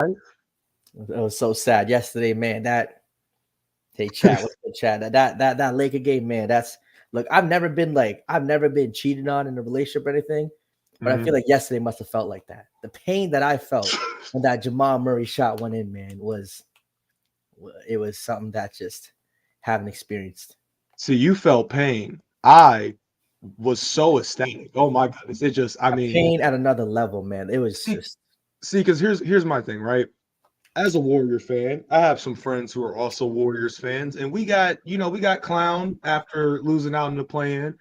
It was so sad yesterday, man. What's the chat? That Laker game, man. Look. I've never been cheated on in a relationship or anything, but I feel like yesterday must have felt like that. The pain that I felt when that Jamal Murray shot went in, man, was something that just haven't experienced. See, you felt pain. I was so ecstatic. Oh my goodness. Pain at another level, man. It was See, just because here's my thing, right? As a Warrior fan, I have some friends who are also Warriors fans, and we got clown after losing out in the play-in.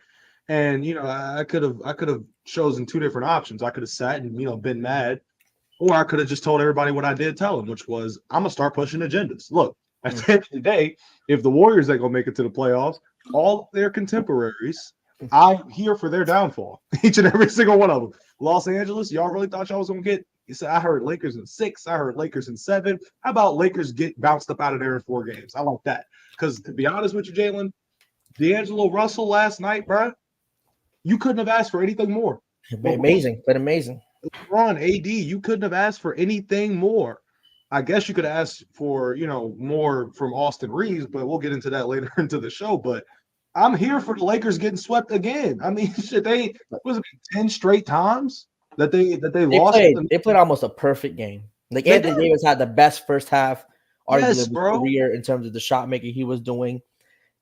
And I could have chosen two different options. I could have sat and been mad, or I could have just told everybody what I did tell them, which was I'm gonna start pushing agendas. Look, at the end of the day, if the Warriors ain't gonna make it to the playoffs, all of their contemporaries, I'm here for their downfall. Each and every single one of them. Los Angeles, y'all really thought y'all was gonna get? You said I heard Lakers in 6. I heard Lakers in 7. How about Lakers get bounced up out of there in 4 games? I like that. Because to be honest with you, Jalen, D'Angelo Russell last night, bro, you couldn't have asked for anything more. amazing, but amazing. LeBron, AD, you couldn't have asked for anything more. I guess you could have asked for, more from Austin Reeves, but we'll get into that later into the show. But I'm here for the Lakers getting swept again. I mean, shit, they was it 10 straight times that they They lost. played. They played almost a perfect game. Like They Anthony did. Davis had the best first half, arguably Yes, of his bro. career in terms of the shot making he was doing.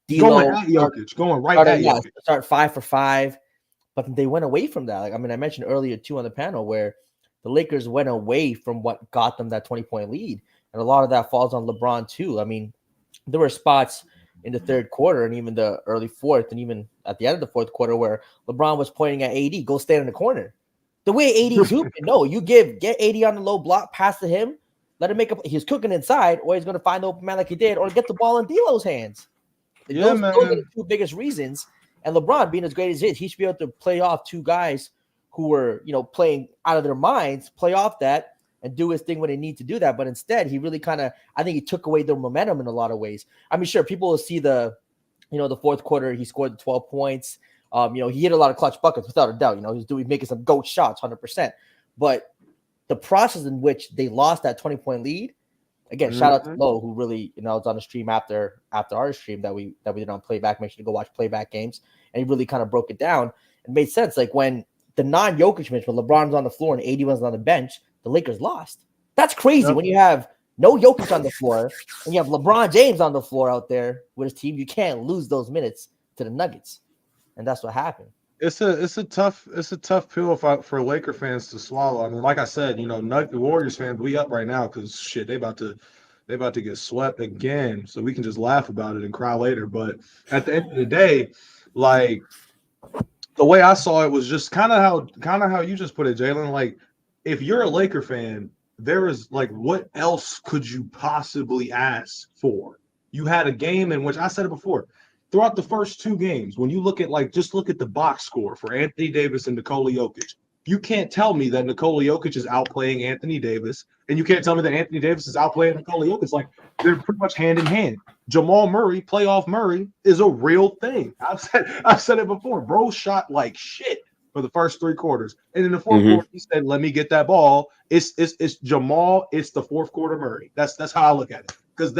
Going D'Lo at Jokic, going right started, at yeah, Jokic. start 5 for 5, but they went away from that. Like I mentioned earlier too on the panel where the Lakers went away from what got them that 20-point lead, and a lot of that falls on LeBron too. I mean, there were spots in the third quarter and even the early fourth, and even at the end of the fourth quarter where LeBron was pointing at AD, go stand in the corner. The way AD's hooping, no, you get AD on the low block, pass to him, let him make up. He's cooking inside, or he's going to find the open man like he did, or get the ball in D'Lo's hands. Like Yeah, those are the man. two biggest reasons. And LeBron, being as great as he is, he should be able to play off two guys who were, playing out of their minds, play off that and do his thing when they need to do that. But instead, he really I think he took away their momentum in a lot of ways. I mean, sure, people will see the fourth quarter, he scored the 12 points. He hit a lot of clutch buckets without a doubt. He's making some GOAT shots, 100%. But the process in which they lost that 20-point lead, again, shout out to Mhm. Lo, who really, was on the stream after our stream that we did on playback. Make sure to go watch playback games. And he really kind of broke it down. It made sense. Like when the non-Jokic match, when LeBron was on the floor and AD was on the bench, the Lakers lost. That's crazy. Yep. When you have no Jokic on the floor and you have LeBron James on the floor out there with his team, you can't lose those minutes to the Nuggets. And that's what happened. It's a tough pill for Laker fans to swallow. I mean, like I said, Warriors fans, we up right now because shit, they about to get swept again. So we can just laugh about it and cry later. But at the end of the day, like the way I saw it was just kind of how you just put it, Jalen. Like, if you're a Laker fan, there is like, what else could you possibly ask for? You had a game in which I said it before. Throughout the first 2 games, when you look at just look at the box score for Anthony Davis and Nikola Jokic, you can't tell me that Nikola Jokic is outplaying Anthony Davis, and you can't tell me that Anthony Davis is outplaying Nikola Jokic. Like, they're pretty much hand in hand. Jamal Murray, playoff Murray, is a real thing. I've said it before. Bro shot like shit for the first 3 quarters, and in the fourth Mhm. quarter, he said, "Let me get that ball." It's Jamal. It's the fourth quarter Murray. That's how I look at it. Because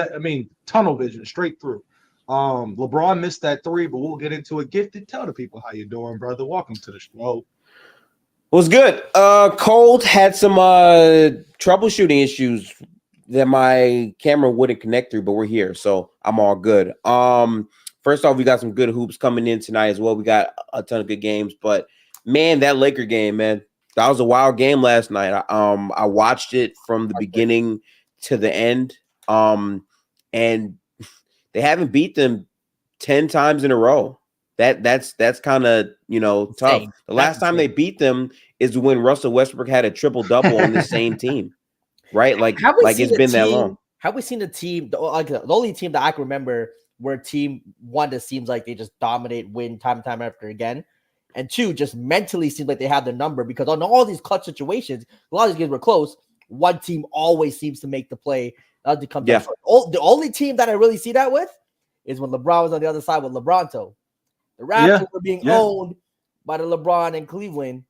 tunnel vision straight through. LeBron missed that 3, but we'll get into it. Gifted, tell the people how you doing, brother. Welcome to the show. Was good. Cold had some troubleshooting issues that my camera wouldn't connect through, but we're here, so I'm all good. First off, we got some good hoops coming in tonight as well. We got a ton of good games, but man, that Laker game, man, that was a wild game last night. I watched it from the beginning to the end, and they haven't beat them 10 times in a row. That's kind of tough. Insane. The That's last time they insane. beat them is when Russell Westbrook had a triple double on the same team, right? Like Have we seen it's a been that long. team? Have we seen a team? The only team that I can remember where a team, one, that seems like they just dominate, win time and time after again, and two, just mentally seems like they have the number because on all these clutch situations, a lot of these games were close. One team always seems to make the play. That comes Yeah. down short. The only team that I really see that with is when LeBron was on the other side with LeBronto. The Raptors were being owned by the LeBron in Cleveland.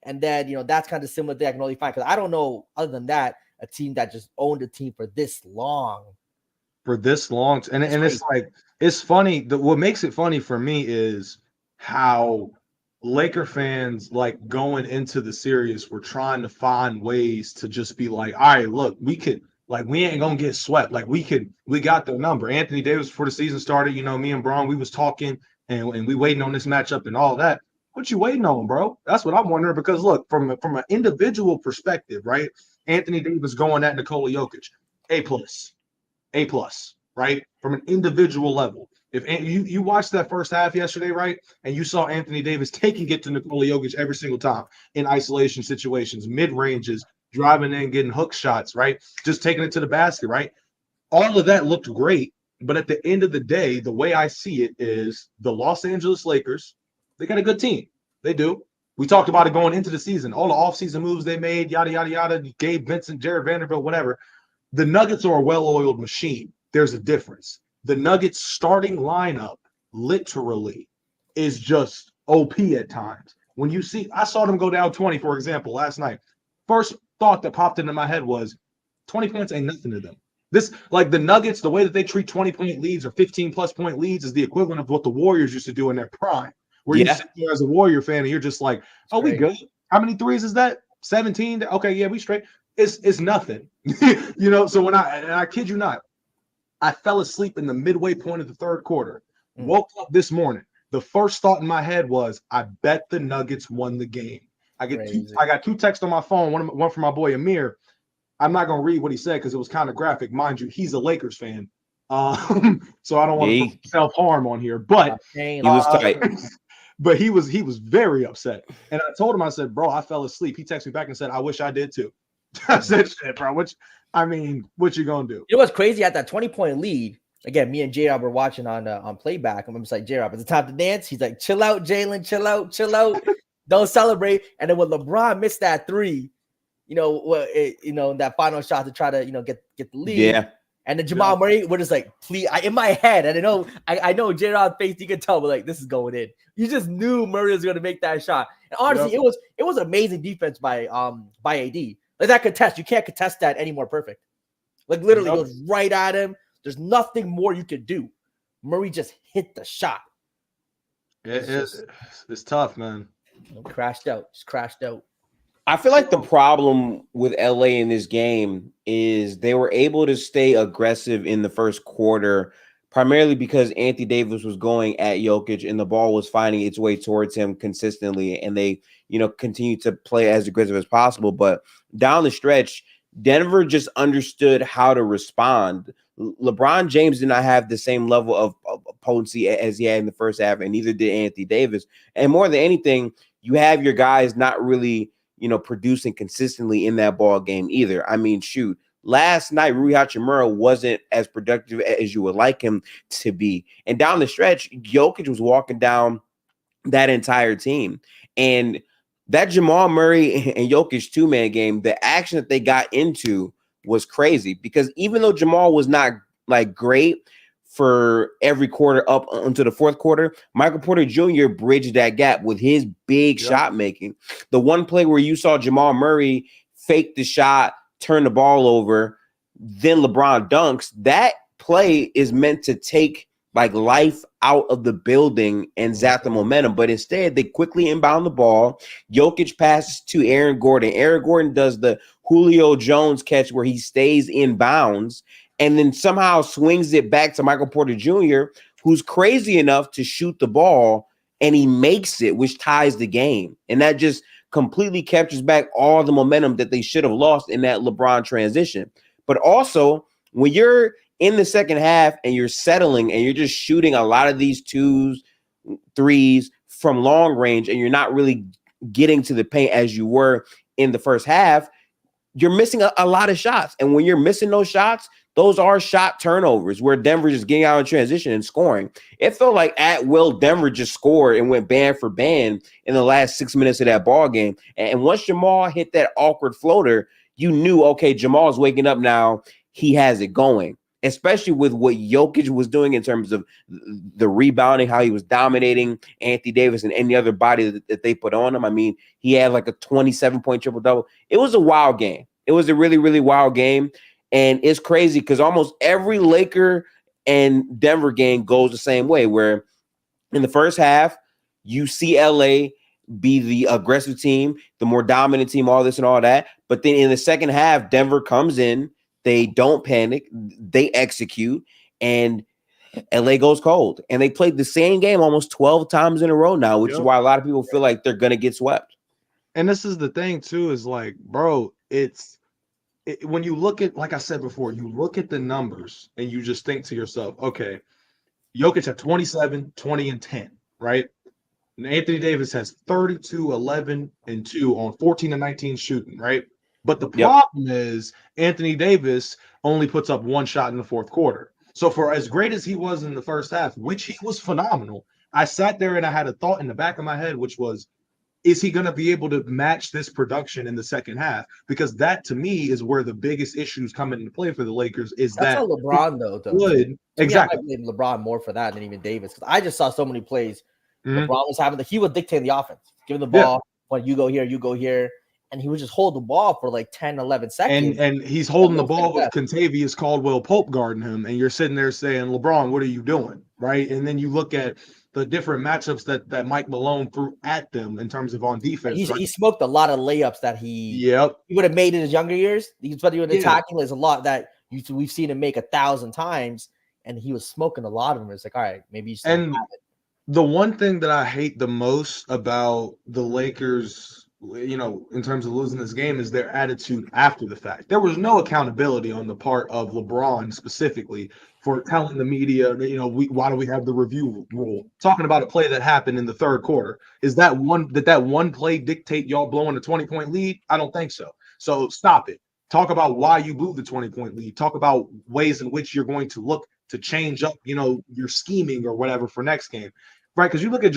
And then, that's kind of similar thing I can only find because I don't know other than that. a team that just owned the team for this long. For this long, and it's like it's funny. What makes it funny for me is how Laker fans like going into the series were trying to find ways to just be like, all right, look, we ain't gonna get swept. Like we got the number. Anthony Davis before the season started, me and Braun, we was talking and we waiting on this matchup and all that. What you waiting on, bro? That's what I'm wondering. Because look, from an individual perspective, right? Anthony Davis going at Nikola Jokic, A+, right? From an individual level. If you watched that first half yesterday, right, and you saw Anthony Davis taking it to Nikola Jokic every single time in isolation situations, mid-ranges, driving in, getting hook shots, right, just taking it to the basket, right? All of that looked great, but at the end of the day, the way I see it is the Los Angeles Lakers, they got a good team. They do. We talked about it going into the season, all the offseason moves they made, yada, yada, yada, Gabe Vincent, Jared Vanderbilt, whatever. The Nuggets are a well-oiled machine. There's a difference. The Nuggets starting lineup literally is just OP at times. When you see, I saw them go down 20, for example, last night. First thought that popped into my head was 20 points ain't nothing to them. This, like the Nuggets, the way that they treat 20-point leads or 15-plus point leads is the equivalent of what the Warriors used to do in their prime. Where you sit there as a Warrior fan and you're just like, oh, we good. How many threes is that? 17? Okay, yeah, we straight. It's nothing. So when I kid you not, I fell asleep in the midway point of the third quarter. Woke up this morning. The first thought in my head was, I bet the Nuggets won the game. I got two texts on my phone, one from my boy Amir. I'm not going to read what he said because it was kind of graphic. Mind you, he's a Lakers fan. So I don't want to put self-harm on here. But he was tight. But he was very upset. And I told him, I said, bro, I fell asleep. He texted me back and said, I wish I did too. I said, shit, bro, what you gonna do? You know what's crazy? At that 20-point lead, again, me and J-Rob were watching on playback. I'm just like, J-Rob, it's time to dance. He's like, chill out, Jalen, chill out. Don't celebrate. And then when LeBron missed that three, that final shot to try to, get the lead. Yeah. And then Jamal Murray, we're just like, please, in my head, and I know J-Rod's face, you can tell, but like, this is going in. You just knew Murray was going to make that shot. And honestly, it was amazing defense by AD. Like that contest, you can't contest that any more perfect. Like literally goes right at him. There's nothing more you could do. Murray just hit the shot. It's tough, man. Crashed out. Just crashed out. I feel like the problem with LA in this game is they were able to stay aggressive in the first quarter, primarily because Anthony Davis was going at Jokic and the ball was finding its way towards him consistently. And they, continued to play as aggressive as possible. But down the stretch, Denver just understood how to respond. LeBron James did not have the same level of potency as he had in the first half, and neither did Anthony Davis. And more than anything, you have your guys not really producing consistently in that ball game either. I mean, shoot, last night, Rui Hachimura wasn't as productive as you would like him to be. And down the stretch, Jokic was walking down that entire team. And that Jamal Murray and Jokic two-man game, the action that they got into was crazy because even though Jamal was not like great for every quarter up until the fourth quarter, Michael Porter Jr. bridged that gap with his big shot making. The one play where you saw Jamal Murray fake the shot, turn the ball over, then LeBron dunks, that play is meant to take like life out of the building and zap the momentum. But instead, they quickly inbound the ball. Jokic passes to Aaron Gordon. Aaron Gordon does the Julio Jones catch where he stays in bounds and then somehow swings it back to Michael Porter Jr., who's crazy enough to shoot the ball, and he makes it, which ties the game. And that just completely captures back all the momentum that they should have lost in that LeBron transition. But also, when you're in the second half and you're settling and you're just shooting a lot of these 2s, 3s from long range, and you're not really getting to the paint as you were in the first half, you're missing a lot of shots. And when you're missing those shots, those are shot turnovers where Denver just getting out in transition and scoring. It felt like at will Denver just scored and went band for band in the last 6 minutes of that ball game. And once Jamal hit that awkward floater, you knew, okay, Jamal's waking up now. He has it going, especially with what Jokic was doing in terms of the rebounding, how he was dominating Anthony Davis and any other body that they put on him. I mean, he had like a 27-point triple-double. It was a wild game. It was a really, really wild game. And it's crazy because almost every Laker and Denver game goes the same way, where in the first half, you see LA be the aggressive team, the more dominant team, all this and all that. But then in the second half, Denver comes in, they don't panic, they execute, and LA goes cold. And they played the same game almost 12 times in a row now, which is why a lot of people feel like they're going to get swept. And this is the thing, too, is like, bro, when you look at, like I said before, you look at the numbers and you just think to yourself, okay, Jokic had 27, 20, and 10, right? And Anthony Davis has 32, 11, and 2 on 14 and 19 shooting, right? But the problem is Anthony Davis only puts up one shot in the fourth quarter. So for as great as he was in the first half, which he was phenomenal, I sat there and I had a thought in the back of my head, which was, is he going to be able to match this production in the second half? Because that, to me, is where the biggest issues come into play for the Lakers. That's not LeBron, though. Exactly. Me, I blame LeBron more for that than even Davis. Because I just saw so many plays. LeBron was he was dictating the offense, giving the ball when you go here, and he would just hold the ball for like 10, 11 seconds. And he's holding the ball with Kentavious Caldwell Pope guarding him, and you're sitting there saying, LeBron, what are you doing? Right? And then you look at the different matchups that Mike Malone threw at them in terms of on defense. He smoked a lot of layups that he would have made in his younger years. Especially when attacking, there's a lot that we've seen him make 1,000 times, and he was smoking a lot of them. It's like, all right, maybe you still have it. The one thing that I hate the most about the Lakers, in terms of losing this game, is their attitude after the fact. There was no accountability on the part of LeBron specifically for telling the media, why do we have the review rule? Talking about a play that happened in the third quarter. Did that one play dictate y'all blowing a 20-point lead? I don't think so. So stop it. Talk about why you blew the 20-point lead. Talk about ways in which you're going to look to change up, your scheming or whatever for next game. Right, because you look at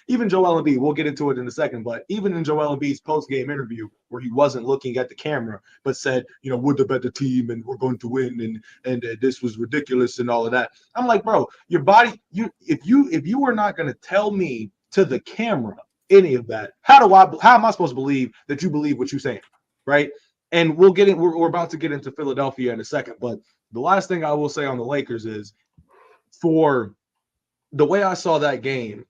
even Joel Embiid, we'll get into it in a second, but even in Joel Embiid's post-game interview where he wasn't looking at the camera, but said, we're the better team and we're going to win and this was ridiculous and all of that. I'm like, bro, your body, if you were not going to tell me to the camera any of that, how am I supposed to believe that you believe what you're saying, right? And we're about to get into Philadelphia in a second, but the last thing I will say on the Lakers is, for the way I saw that game,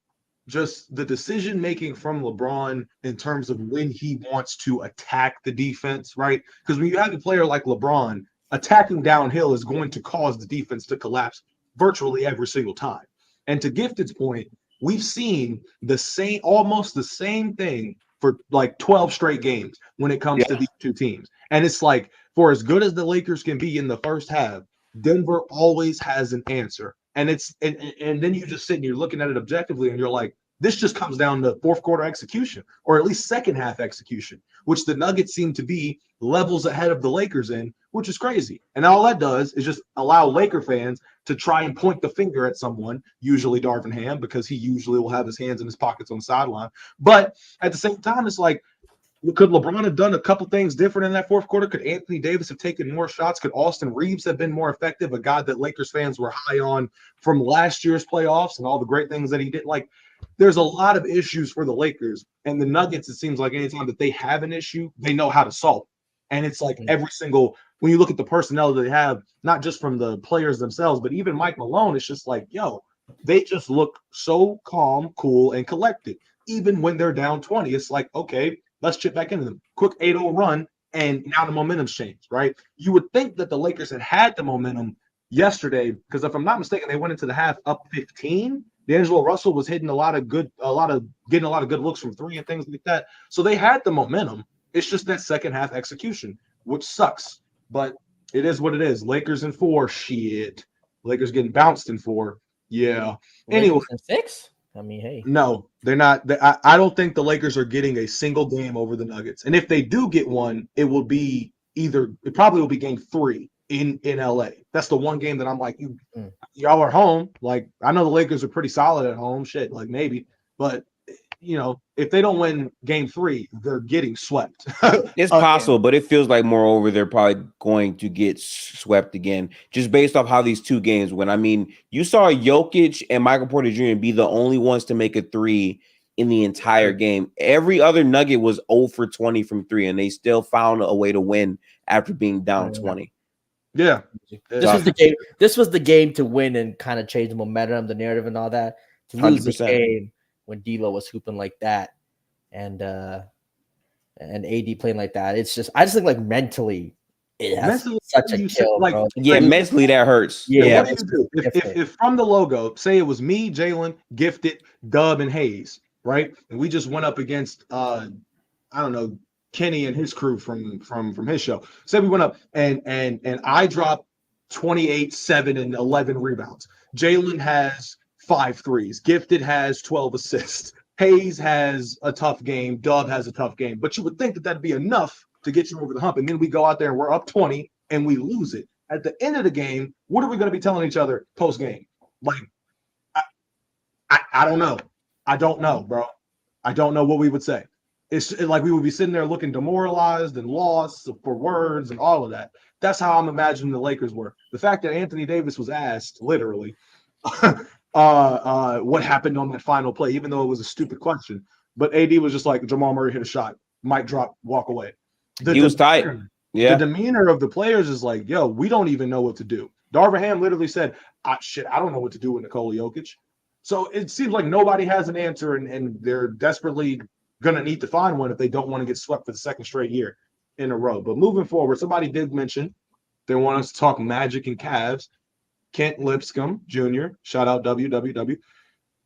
just the decision making from LeBron in terms of when he wants to attack the defense, right? Because when you have a player like LeBron, attacking downhill is going to cause the defense to collapse virtually every single time. And to Gifted's point, we've seen almost the same thing for like 12 straight games when it comes to these two teams. And it's like, for as good as the Lakers can be in the first half, Denver always has an answer. And then you just sit and you're looking at it objectively and you're like, this just comes down to fourth quarter execution, or at least second half execution, which the Nuggets seem to be levels ahead of the Lakers in, which is crazy. And all that does is just allow Laker fans to try and point the finger at someone, usually Darvin Ham, because he usually will have his hands in his pockets on the sideline. But at the same time, it's like, could LeBron have done a couple things different in that fourth quarter? Could Anthony Davis have taken more shots? Could Austin Reeves have been more effective? A guy that Lakers fans were high on from last year's playoffs and all the great things that he did. Like, there's a lot of issues for the Lakers. And the Nuggets, it seems like anytime that they have an issue, they know how to solve it. And it's like when you look at the personnel that they have, not just from the players themselves, but even Mike Malone, it's just like, they just look so calm, cool, and collected. Even when they're down 20, it's like, okay, let's chip back into them. Quick 8-0 run, and now the momentum's changed, right? You would think that the Lakers had the momentum yesterday, because if I'm not mistaken, they went into the half up 15. D'Angelo Russell was getting a lot of good looks from three and things like that. So they had the momentum. It's just that second half execution, which sucks. But it is what it is. Lakers in 4, shit. Lakers getting bounced in 4. Yeah. Anyway, in 6? I mean, hey. No, they're not. I don't think the Lakers are getting a single game over the Nuggets. And if they do get one, it probably will be game 3 in LA. That's the one game that I'm like, y'all are home. Like, I know the Lakers are pretty solid at home. Shit, like maybe. But, if they don't win game 3, they're getting swept. It's possible, but it feels like moreover they're probably going to get swept again, just based off how these two games went. I mean, you saw Jokic and Michael Porter Jr. be the only ones to make a 3 in the entire game. Every other Nugget was 0 for 20 from 3, and they still found a way to win after being down 20. Yeah. This was the game. This was the game to win and kind of change the momentum, the narrative, and all that. To lose 100%. the game when D'Lo was hooping like that, and AD playing like that, I just think like mentally, it has such a kill, like, bro. Yeah, mentally that hurts. Yeah. What do you do if from the logo, say it was me, Jalen, Gifted, Dub, and Hayes, right? And we just went up against I don't know, Kenny and his crew from his show. Say we went up and I dropped 28, 7, and 11 rebounds. Jalen has 5 threes. Gifted has 12 assists. Hayes has a tough game. Dub has a tough game. But you would think that that'd be enough to get you over the hump. And then we go out there and we're up 20 and we lose it. At the end of the game, what are we going to be telling each other post game? Like, I don't know. I don't know, bro. I don't know what we would say. It's like we would be sitting there looking demoralized and lost for words and all of that. That's how I'm imagining the Lakers were. The fact that Anthony Davis was asked, literally, what happened on that final play, even though it was a stupid question. But AD was just like, Jamal Murray hit a shot, mic drop, walk away. He was tight. Yeah. The demeanor of the players is like, yo, we don't even know what to do. Darvin Ham literally said, I don't know what to do with Nikola Jokic. So it seems like nobody has an answer, and they're desperately going to need to find one if they don't want to get swept for the second straight year in a row. But moving forward, somebody did mention they want us to talk Magic and Cavs. Kent Lipscomb Jr., shout out WWW.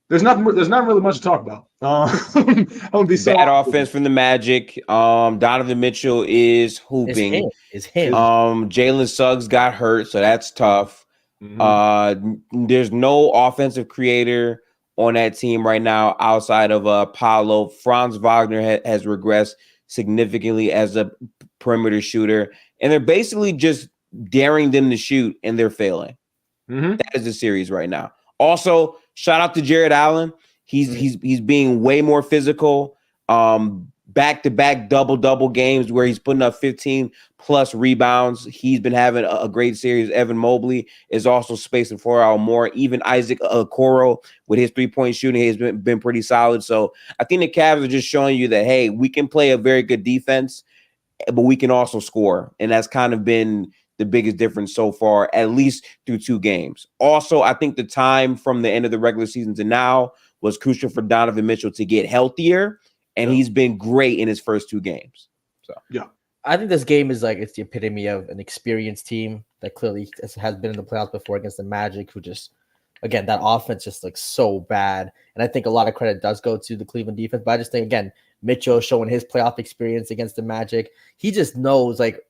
There's not really much to talk about. Bad offense from the Magic. Donovan Mitchell is hooping. It's him. Jalen Suggs got hurt, so that's tough. Mm-hmm. There's no offensive creator on that team right now outside of Paolo. Franz Wagner has regressed significantly as a perimeter shooter, and they're basically just daring them to shoot, and they're failing. Mm-hmm. That is the series right now. Also, shout out to Jared Allen. He's being way more physical. Back-to-back double games where he's putting up 15 plus rebounds. He's been having a great series. Evan Mobley is also spacing 4 out more. Even Isaac Okoro with his 3-point shooting has been pretty solid. So I think the Cavs are just showing you that, hey, we can play a very good defense, but we can also score. And that's kind of been the biggest difference so far, at least through 2 games. Also, I think the time from the end of the regular season to now was crucial for Donovan Mitchell to get healthier, and he's been great in his first 2 games. So yeah, I think this game is like, it's the epitome of an experienced team that clearly has been in the playoffs before against the Magic, who just, again, that offense just looks so bad. And I think a lot of credit does go to the Cleveland defense, but I just think, again, Mitchell showing his playoff experience against the Magic, he just knows, like,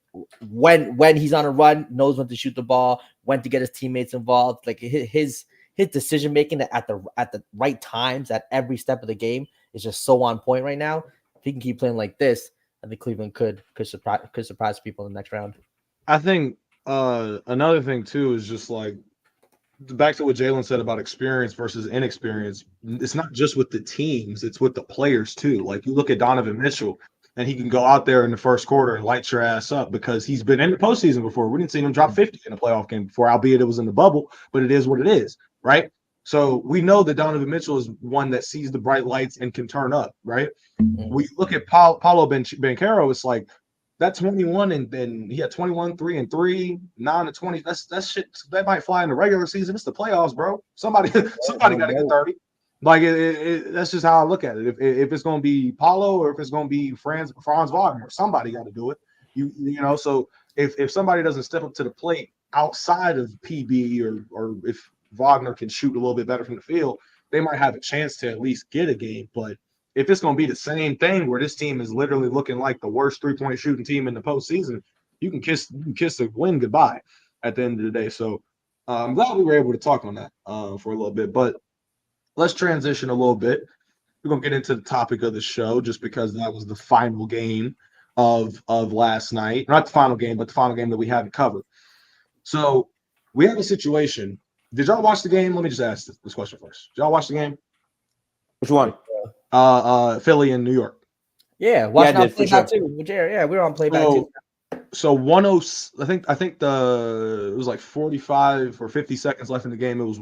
when he's on a run, knows when to shoot the ball, when to get his teammates involved. Like his decision making at the right times at every step of the game is just so on point right now. If he can keep playing like this, I think Cleveland could surprise people in the next round. I think another thing too is just like back to what Jalen said about experience versus inexperience. It's not just with the teams; it's with the players too. Like you look at Donovan Mitchell, and he can go out there in the first quarter and light your ass up because he's been in the postseason before. We didn't see him drop 50 in a playoff game before, albeit it was in the bubble, but it is what it is, right? So we know that Donovan Mitchell is one that sees the bright lights and can turn up, right? Mm-hmm. We look at Paolo Banchero, it's like that 21 and then he had 21, 3 and 3, 9 to 20. That's shit that might fly in the regular season. It's the playoffs, bro. Somebody got to get 30. Like that's just how I look at it. If it's going to be Paulo or if it's going to be Franz Wagner, somebody got to do it. You know. So if somebody doesn't step up to the plate outside of PB or if Wagner can shoot a little bit better from the field, they might have a chance to at least get a game. But if it's going to be the same thing where this team is literally looking like the worst 3-point shooting team in the postseason, you can kiss the win goodbye at the end of the day. So I'm glad we were able to talk on that for a little bit, but. Let's transition a little bit. We're going to get into the topic of the show just because that was the final game of last night. Not the final game, but the final game that we haven't covered. So we have a situation. Did y'all watch the game? Let me just ask this question first. Did y'all watch the game? Which one? Philly and New York. Yeah, watching on playback too. Yeah, we were on playback too. So I think it was like 45 or 50 seconds left in the game. It was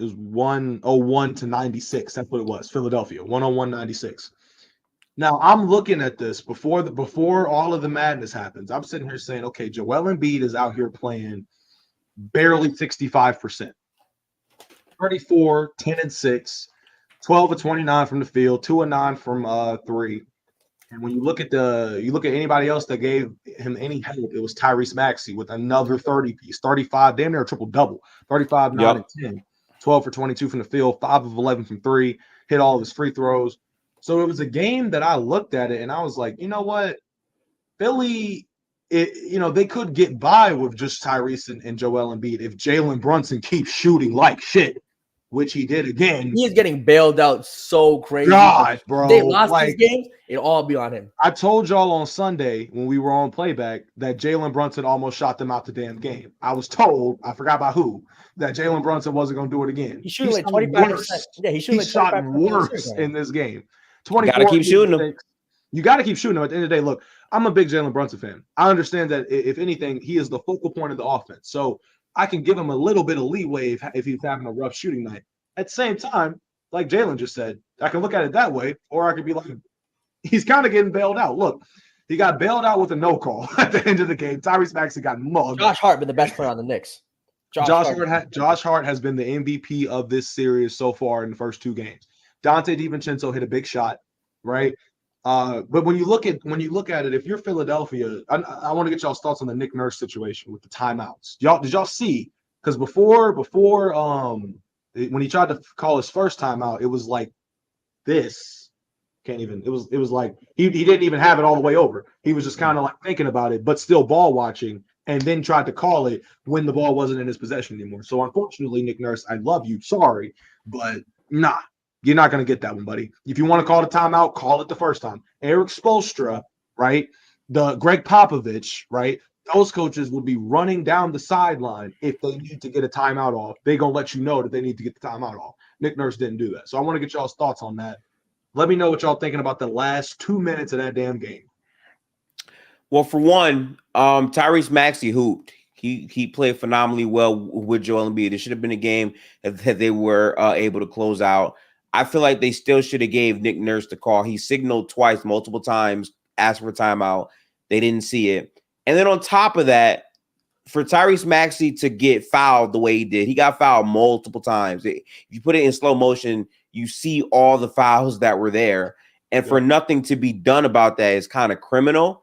It was 101 to 96. That's what it was. Philadelphia 101 96. Now I'm looking at this before all of the madness happens. I'm sitting here saying, okay, Joel Embiid is out here playing barely 65%. 34, 10 and 6, 12 of 29 from the field, 2 and 9 from 3. And when you look at anybody else that gave him any help, it was Tyrese Maxey with another 30 piece, 35, damn near a triple double, 35, 9, and 10, 12 for 22 from the field, 5 of 11 from 3, hit all of his free throws. So it was a game that I looked at it and I was like, you know what? Philly, they could get by with just Tyrese and Joel Embiid if Jalen Brunson keeps shooting like shit, which he did again. He is getting bailed out so crazy. God, bro. They lost these games, it'll all be on him. I told y'all on Sunday when we were on playback that Jalen Brunson almost shot them out the damn game. I was told, I forgot by who, that Jalen Brunson wasn't going to do it again. He shooting like 25%. Yeah, he shot worse in this game. 24. Gotta keep shooting them. You got to keep shooting them. At the end of the day, look, I'm a big Jalen Brunson fan. I understand that if anything, he is the focal point of the offense. So I can give him a little bit of leeway if he's having a rough shooting night. At the same time, like Jalen just said, I can look at it that way, or I could be like, he's kind of getting bailed out. Look, he got bailed out with a no call at the end of the game. Tyrese Maxey got mugged. Josh Hart been the best player on the Knicks. Josh Hart has been the MVP of this series so far in the first 2 games. Dante DiVincenzo hit a big shot, right? But when you look at it, if you're Philadelphia, I want to get y'all's thoughts on the Nick Nurse situation with the timeouts. Did y'all see? Because before when he tried to call his first timeout, it was like this. Can't even. It was like he didn't even have it all the way over. He was just kind of like thinking about it, but still ball watching, and then tried to call it when the ball wasn't in his possession anymore. So unfortunately, Nick Nurse, I love you, sorry, but nah. You're not going to get that one, buddy. If you want to call it a timeout, call it the first time. Eric Spoelstra, right? The Greg Popovich, right? Those coaches would be running down the sideline if they need to get a timeout off. They're going to let you know that they need to get the timeout off. Nick Nurse didn't do that. So I want to get y'all's thoughts on that. Let me know what y'all thinking about the last 2 minutes of that damn game. Well, for one, Tyrese Maxey hooped. He played phenomenally well with Joel Embiid. It should have been a game that they were able to close out. I feel like they still should have gave Nick Nurse the call. He signaled twice, multiple times, asked for a timeout. They didn't see it. And then on top of that, for Tyrese Maxey to get fouled the way he did, he got fouled multiple times. If you put it in slow motion, you see all the fouls that were there. And for nothing to be done about that is kind of criminal.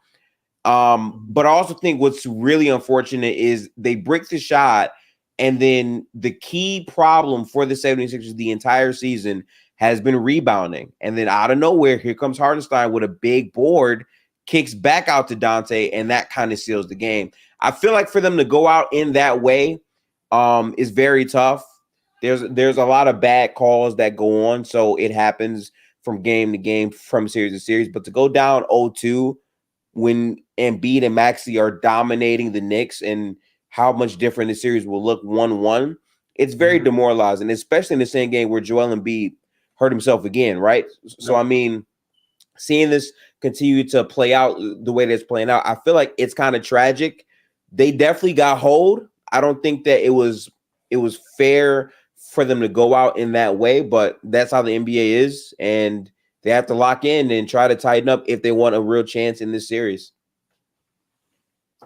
But I also think what's really unfortunate is they break the shot. And then the key problem for the 76ers the entire season has been rebounding. And then out of nowhere, here comes Hartenstein with a big board, kicks back out to Dante, and that kind of seals the game. I feel like for them to go out in that way is very tough. There's a lot of bad calls that go on, so it happens from game to game, from series to series. But to go down 0-2 when Embiid and Maxey are dominating the Knicks and how much different the series will look 1-1, it's very demoralizing, especially in the same game where Joel Embiid hurt himself again, right? So, I mean, seeing this continue to play out the way that it's playing out, I feel like it's kind of tragic. They definitely got hold. I don't think that it was fair for them to go out in that way, but that's how the NBA is, and they have to lock in and try to tighten up if they want a real chance in this series.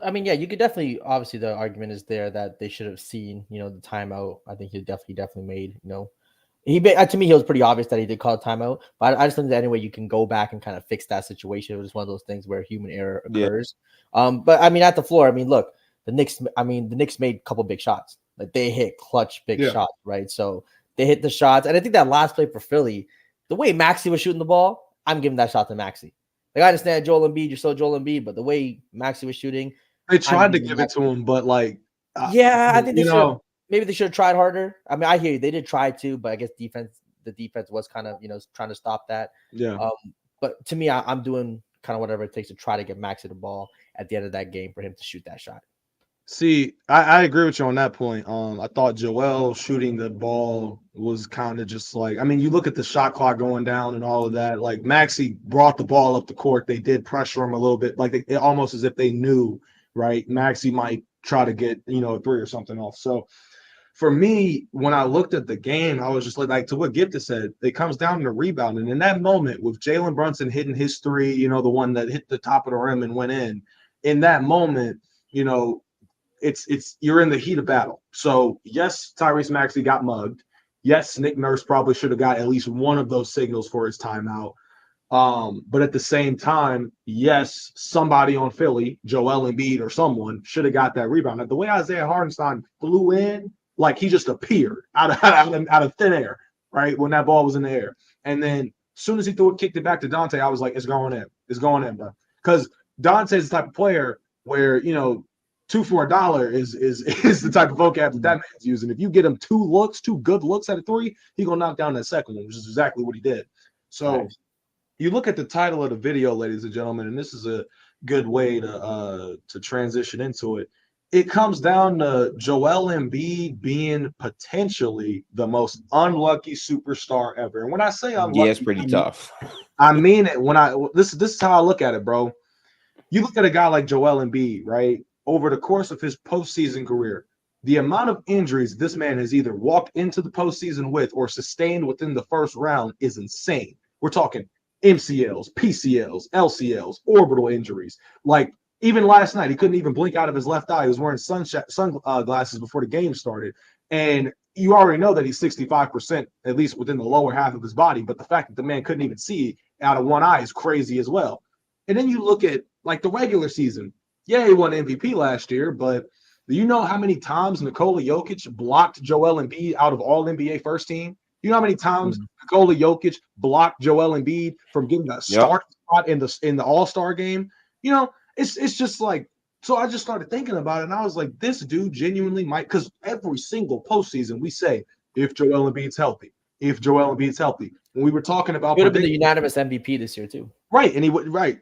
I mean, yeah, you could definitely, obviously the argument is there that they should have seen, the timeout. I think he definitely made, to me, he was pretty obvious that he did call a timeout, but I just think that anyway, you can go back and kind of fix that situation. It was one of those things where human error occurs. Yeah. But I mean, at the floor, I mean, look, the Knicks made a couple big shots. Like they hit clutch big shots, right? So they hit the shots. And I think that last play for Philly, the way Maxey was shooting the ball, I'm giving that shot to Maxey. Like I understand Joel Embiid, you're still Joel Embiid, but the way Maxey was shooting, they tried to give it to him, but like, I think maybe they should have tried harder. I mean, I hear you, they did try to, but I guess the defense was kind of trying to stop that. Yeah. But to me, I'm doing kind of whatever it takes to try to get Maxey the ball at the end of that game for him to shoot that shot. See, I agree with you on that point. I thought Joel shooting the ball was kind of just like, I mean, you look at the shot clock going down and all of that. Like Maxey brought the ball up the court. They did pressure him a little bit, like almost as if they knew, right? Maxey might try to get a three or something off. So for me, when I looked at the game, I was just like to what Gifted said, it comes down to rebounding. In that moment, with Jalen Brunson hitting his three, you know, the one that hit the top of the rim and went in that moment, you know, it's you're in the heat of battle. So yes, Tyrese Maxey got mugged. Yes, Nick Nurse probably should have got at least one of those signals for his timeout. But at the same time, yes, somebody on Philly, Joel Embiid or someone, should have got that rebound. Now, the way Isaiah Hartenstein flew in, like he just appeared out of thin air, right? When that ball was in the air. And then as soon as he kicked it back to Dante, I was like, it's going in. It's going in, bro. Because Dante's the type of player where, you know, 2 for $1 is the type of vocab that man's using. If you get him two good looks at a three, he gonna knock down that second one, which is exactly what he did. So you look at the title of the video, ladies and gentlemen, and this is a good way to transition into it. It comes down to Joel Embiid being potentially the most unlucky superstar ever. And when I say unlucky, yeah, it's pretty tough. I mean it. This is how I look at it, bro. You look at a guy like Joel Embiid, right? Over the course of his postseason career, the amount of injuries this man has either walked into the postseason with or sustained within the first round is insane. We're talking MCLs, PCLs, LCLs, orbital injuries. Like even last night, he couldn't even blink out of his left eye. He was wearing sunglasses before the game started. And you already know that he's 65%, at least within the lower half of his body. But the fact that the man couldn't even see out of one eye is crazy as well. And then you look at like the regular season. Yeah, he won MVP last year, but do you know how many times Nikola Jokic blocked Joel Embiid out of all NBA first team? You know how many times Nikola Jokic blocked Joel Embiid from getting a start spot in the All-Star game? You know, it's just like, so I just started thinking about it, and I was like, this dude genuinely might, because every single postseason we say, if Joel Embiid's healthy, When we were talking about, he would have been the unanimous MVP this year too. Right, and he would right.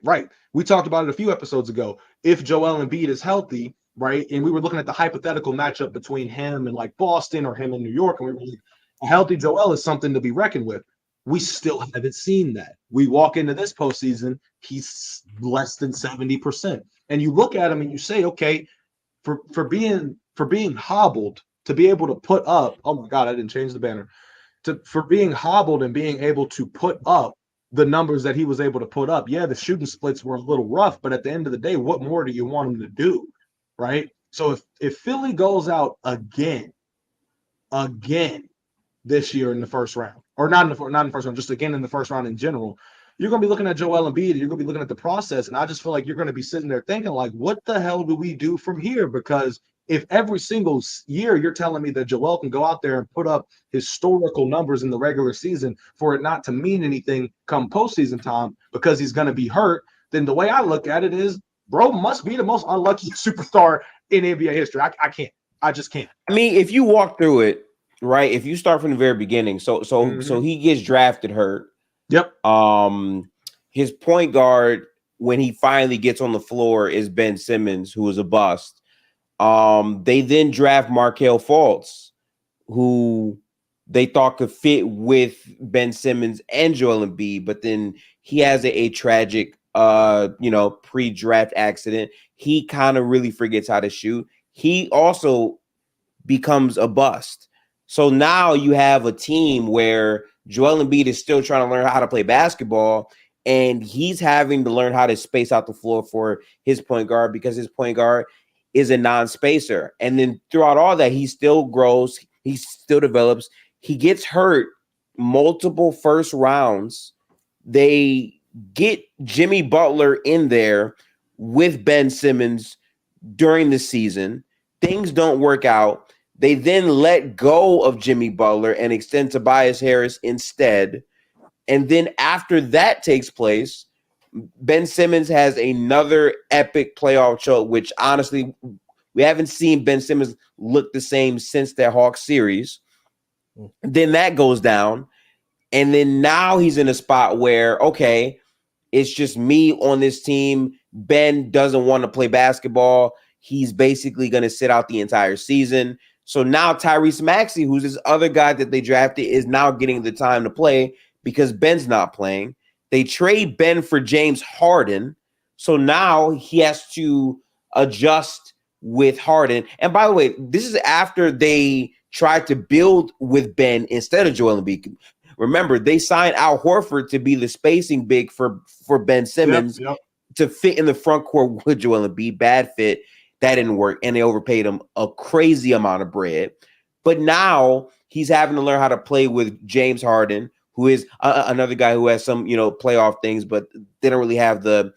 We talked about it a few episodes ago. If Joel Embiid is healthy, right, and we were looking at the hypothetical matchup between him and like Boston or him and New York, and we were like, a healthy Joel is something to be reckoned with. We still haven't seen that. We walk into this postseason, he's less than 70%, and you look at him and you say, okay, for being hobbled to be able to put up. Oh my God, I didn't change the banner. For being hobbled and being able to put up the numbers that he was able to put up. Yeah, the shooting splits were a little rough, but at the end of the day, what more do you want him to do, right? So if Philly goes out again this year in the first round, or not in the first round, just again in the first round in general, you're going to be looking at Joel Embiid, and you're going to be looking at the process, and I just feel like you're going to be sitting there thinking, like, what the hell do we do from here? Because if every single year you're telling me that Joel can go out there and put up historical numbers in the regular season for it not to mean anything come postseason time because he's going to be hurt, then the way I look at it is, bro must be the most unlucky superstar in NBA history. I just can't. I mean, if you walk through it, right, if you start from the very beginning, so he gets drafted hurt. Yep. His point guard, when he finally gets on the floor, is Ben Simmons, who is a bust. They then draft Markelle Fultz, who they thought could fit with Ben Simmons and Joel Embiid, but then he has a tragic, pre-draft accident. He kind of really forgets how to shoot. He also becomes a bust. So now you have a team where Joel Embiid is still trying to learn how to play basketball, and he's having to learn how to space out the floor for his point guard because his point guard is a non-spacer. And then throughout all that, he still grows, he still develops. He gets hurt multiple first rounds. They get Jimmy Butler in there with Ben Simmons during the season. Things don't work out. They then let go of Jimmy Butler and extend Tobias Harris instead. And then after that takes place, Ben Simmons has another epic playoff choke, which honestly, we haven't seen Ben Simmons look the same since that Hawks series. Then that goes down. And then now he's in a spot where, okay, it's just me on this team. Ben doesn't want to play basketball. He's basically going to sit out the entire season. So now Tyrese Maxey, who's this other guy that they drafted, is now getting the time to play because Ben's not playing. They trade Ben for James Harden. So now he has to adjust with Harden. And by the way, this is after they tried to build with Ben instead of Joel Embiid. Remember, they signed Al Horford to be the spacing big for Ben Simmons to fit in the front court with Joel Embiid. Bad fit. That didn't work, and they overpaid him a crazy amount of bread. But now he's having to learn how to play with James Harden, who is another guy who has some, playoff things, but they don't really have the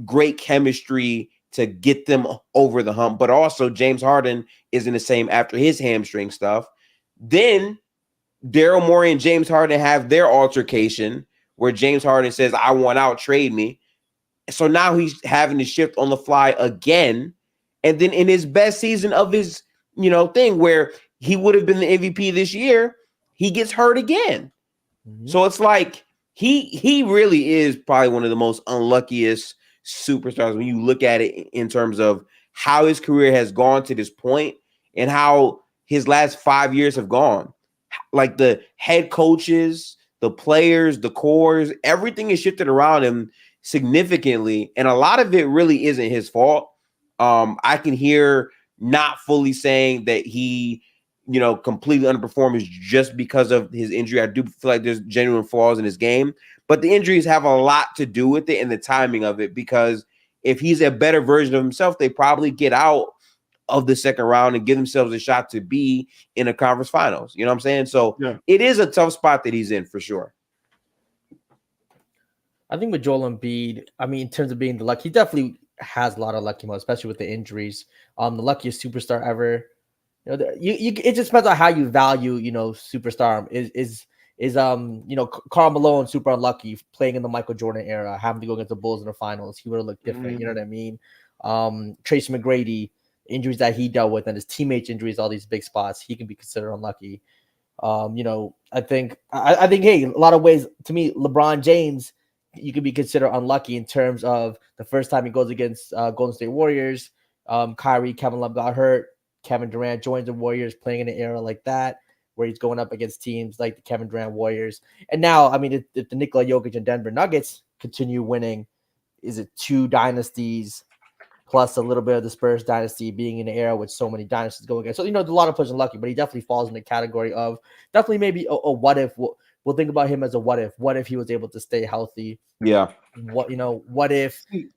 great chemistry to get them over the hump. But also James Harden isn't the same after his hamstring stuff. Then Daryl Morey and James Harden have their altercation where James Harden says, I want out, trade me. So now he's having to shift on the fly again. And then in his best season of his, thing where he would have been the MVP this year, he gets hurt again. Mm-hmm. So it's like he really is probably one of the most unluckiest superstars when you look at it in terms of how his career has gone to this point and how his last 5 years have gone. Like the head coaches, the players, the cores, everything is shifted around him significantly. And a lot of it really isn't his fault. I can hear not fully saying that he, completely underperformed just because of his injury. I do feel like there's genuine flaws in his game, but the injuries have a lot to do with it and the timing of it, because if he's a better version of himself, they probably get out of the second round and give themselves a shot to be in a conference finals. You know what I'm saying? So It is a tough spot that he's in for sure. I think with Joel Embiid, in terms of being the luck, he definitely has a lot of lucky moments, especially with the injuries. The luckiest superstar ever. It just depends on how you value, superstar. Is Karl Malone super unlucky playing in the Michael Jordan era, having to go against the Bulls in the finals? He would have looked different. Mm-hmm. You know what I mean? Tracy McGrady, injuries that he dealt with, and his teammates' injuries, all these big spots, he can be considered unlucky. I think, hey, a lot of ways to me, LeBron James, you could be considered unlucky in terms of the first time he goes against Golden State Warriors. Kyrie, Kevin Love got hurt. Kevin Durant joins the Warriors, playing in an era like that where he's going up against teams like the Kevin Durant Warriors. And now, if the Nikola Jokic and Denver Nuggets continue winning, is it 2 dynasties plus a little bit of the Spurs dynasty being in an era with so many dynasties going against? So, there's a lot of push and lucky, but he definitely falls in the category of definitely maybe a what if. We'll think about him as a what if. What if he was able to stay healthy? Yeah. What if he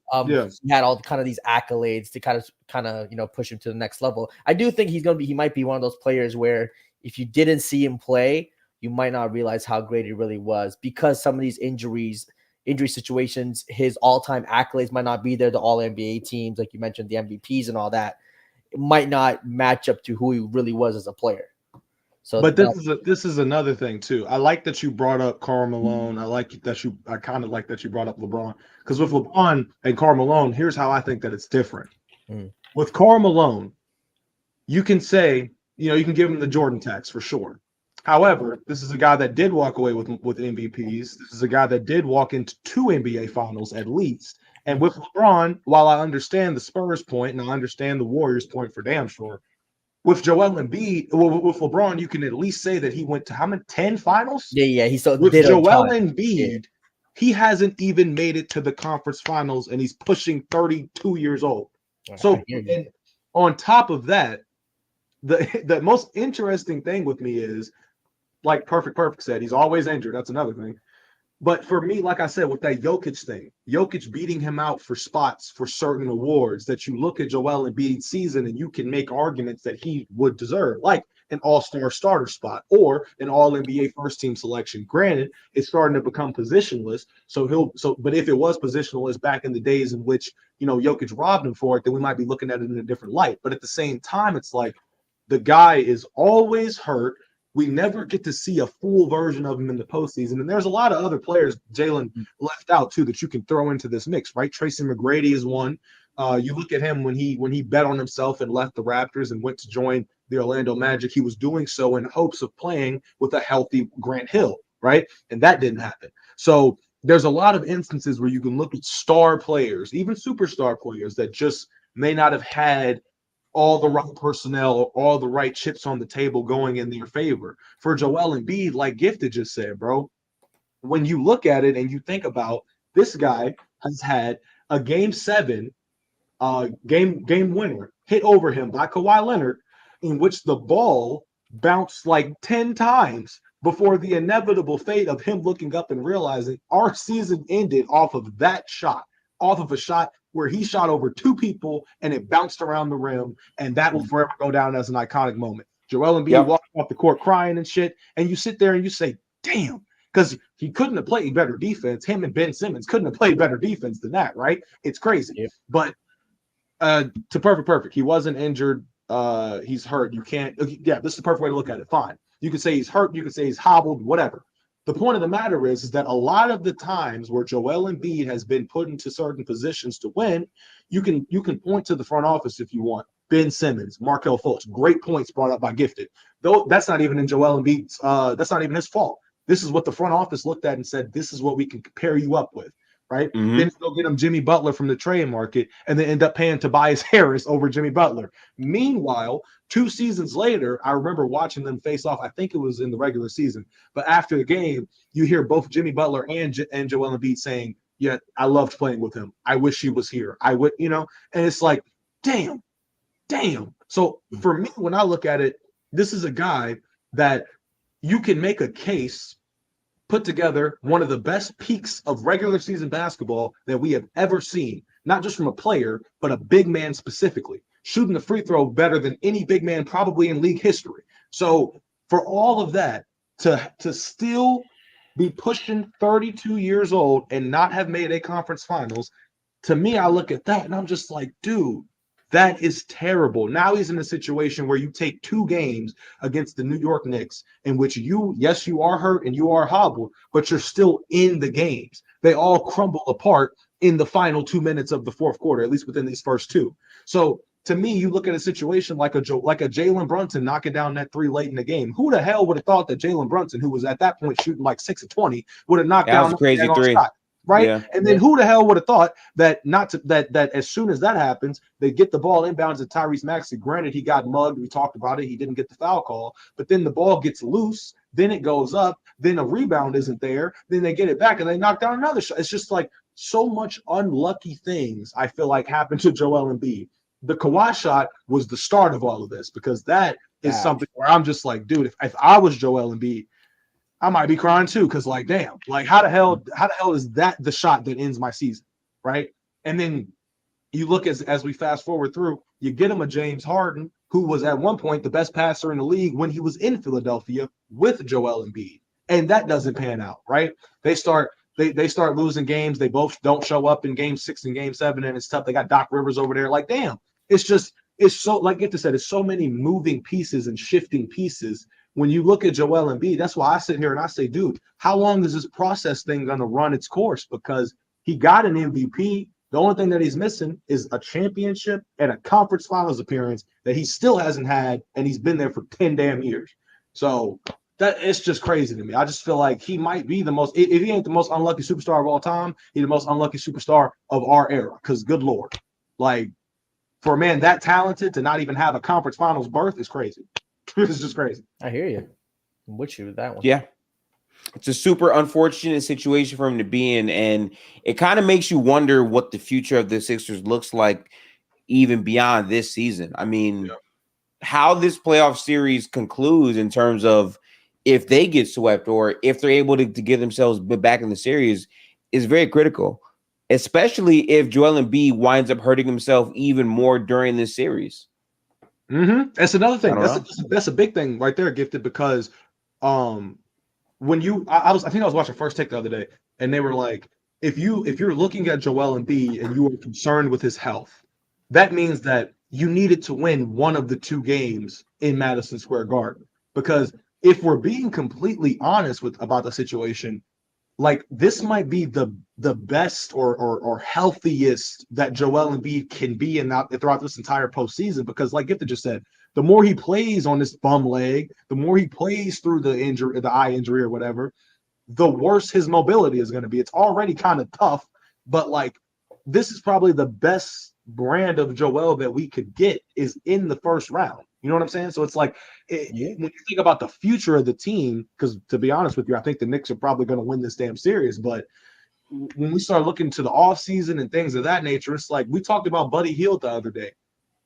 had all kind of these accolades to kind of push him to the next level? I do think he might be one of those players where if you didn't see him play, you might not realize how great he really was, because some of these injury situations, his all-time accolades might not be there. The all-NBA teams, like you mentioned, the MVPs and all that, it might not match up to who he really was as a player. So, but this is another thing too. I like that you brought up Karl Malone. I kind of like that you brought up LeBron, because with LeBron and Karl Malone, here's how I think that it's different. With Karl Malone, you can say, you can give him the Jordan tax for sure. However, this is a guy that did walk away with MVPs. This is a guy that did walk into 2 NBA finals at least. And with LeBron, while I understand the Spurs point and I understand the Warriors point for damn sure, with Joel Embiid, with LeBron, you can at least say that he went to how many 10 finals? Yeah. He still with Joel Embiid, he hasn't even made it to the conference finals, and he's pushing 32 years old. So, and on top of that, the most interesting thing with me is, like Perfect said, he's always injured. That's another thing. But for me, like I said, with that Jokic thing, Jokic beating him out for spots for certain awards, that you look at Joel Embiid's season and you can make arguments that he would deserve, like an all-star starter spot or an all-NBA first-team selection. Granted, it's starting to become positionless. But if it was positionless back in the days in which, Jokic robbed him for it, then we might be looking at it in a different light. But at the same time, it's like the guy is always hurt. We never get to see a full version of him in the postseason. And there's a lot of other players Jalen left out too that you can throw into this mix, right? Tracy McGrady is one. You look at him when he bet on himself and left the Raptors and went to join the Orlando Magic. He was doing so in hopes of playing with a healthy Grant Hill, right? And that didn't happen. So there's a lot of instances where you can look at star players, even superstar players, that just may not have had all the right personnel or all the right chips on the table going in their favor. For Joel Embiid, like Gifted just said, bro, when you look at it and you think about, this guy has had a game 7 game winner hit over him by Kawhi Leonard in which the ball bounced like 10 times before the inevitable fate of him looking up and realizing our season ended off of that shot, off of a shot where he shot over 2 people and it bounced around the rim, and that will forever go down as an iconic moment. Joel Embiid walked off the court crying and shit, and you sit there and you say, damn, because he couldn't have played better defense. Him and Ben Simmons couldn't have played better defense than that, right? It's crazy. Yep. But to perfect. He wasn't injured. He's hurt. You can't. Yeah, this is the perfect way to look at it. Fine. You could say he's hurt. You could say he's hobbled. Whatever. The point of the matter is that a lot of the times where Joel Embiid has been put into certain positions to win, you can point to the front office if you want. Ben Simmons, Markelle Fultz, great points brought up by Gifted. Though that's not even in Joel Embiid's. That's not even his fault. This is what the front office looked at and said, this is what we can pair you up with. Right? Mm-hmm. Then go get him Jimmy Butler from the trade market and then end up paying Tobias Harris over Jimmy Butler. Meanwhile, 2 seasons later, I remember watching them face off. I think it was in the regular season. But after the game, you hear both Jimmy Butler and Joel Embiid saying, yeah, I loved playing with him. I wish he was here. I would, and it's like, damn. So for me, when I look at it, this is a guy that you can make a case, put together one of the best peaks of regular season basketball that we have ever seen, not just from a player, but a big man specifically, shooting the free throw better than any big man probably in league history. So for all of that, to still be pushing 32 years old and not have made a conference finals, to me, I look at that and I'm just like, dude, that is terrible. Now he's in a situation where you take 2 games against the New York Knicks in which you are hurt and you are hobbled, but you're still in the games. They all crumble apart in the final 2 minutes of the fourth quarter, at least within these first 2. So to me, you look at a situation like a Jalen Brunson knocking down that 3 late in the game. Who the hell would have thought that Jalen Brunson, who was at that point shooting like 6 of 20, would have knocked down a crazy 3 shot? Right. Yeah. And then who the hell would have thought that that as soon as that happens, they get the ball inbounds to Tyrese Maxey. Granted, he got mugged. We talked about it. He didn't get the foul call, but then the ball gets loose. Then it goes up. Then a rebound isn't there. Then they get it back and they knock down another shot. It's just like so much unlucky things I feel like happened to Joel Embiid. The Kawhi shot was the start of all of this because that is something where I'm just like, dude, if I was Joel Embiid, I might be crying too, because like, damn, like how the hell is that the shot that ends my season, right? And then you look as we fast forward through, you get him a James Harden, who was at one point the best passer in the league when he was in Philadelphia with Joel Embiid, and that doesn't pan out, right? They start losing games. They both don't show up in Game 6 and Game 7, and it's tough. They got Doc Rivers over there. Like, damn, it's so like Gifted said, it's so many moving pieces and shifting pieces. When you look at Joel Embiid, that's why I sit here and I say, dude, how long is this process thing going to run its course? Because he got an MVP. The only thing that he's missing is a championship and a conference finals appearance that he still hasn't had, and he's been there for 10 damn years. So that it's just crazy to me. I just feel like he might be the most, if he ain't the most unlucky superstar of all time, he's the most unlucky superstar of our era. Because good Lord, like for a man that talented to not even have a conference finals berth is crazy. It's just crazy. I hear you. I'm with you with that one. Yeah. It's a super unfortunate situation for him to be in, and it kind of makes you wonder what the future of the Sixers looks like even beyond this season. I mean, how this playoff series concludes in terms of if they get swept or if they're able to get themselves back in the series is very critical, especially if Joel Embiid winds up hurting himself even more during this series. That's another thing. That's a big thing right there, Gifted, because when you I think I was watching First Take the other day, and they were like, if you're looking at Joel Embiid and you are concerned with his health, that means that you needed to win one of the 2 games in Madison Square Garden. Because if we're being completely honest about the situation, like this might be the best or healthiest that Joel Embiid can be throughout this entire postseason. Because like Gifted just said, the more he plays on this bum leg, the more he plays through the eye injury or whatever, the worse his mobility is going to be. It's already kind of tough, but like this is probably the best brand of Joel that we could get is in the first round. You know what I'm saying? So it's like when you think about the future of the team, because to be honest with you, I think the Knicks are probably going to win this damn series. But when we start looking to the offseason and things of that nature, it's like we talked about Buddy Hield the other day.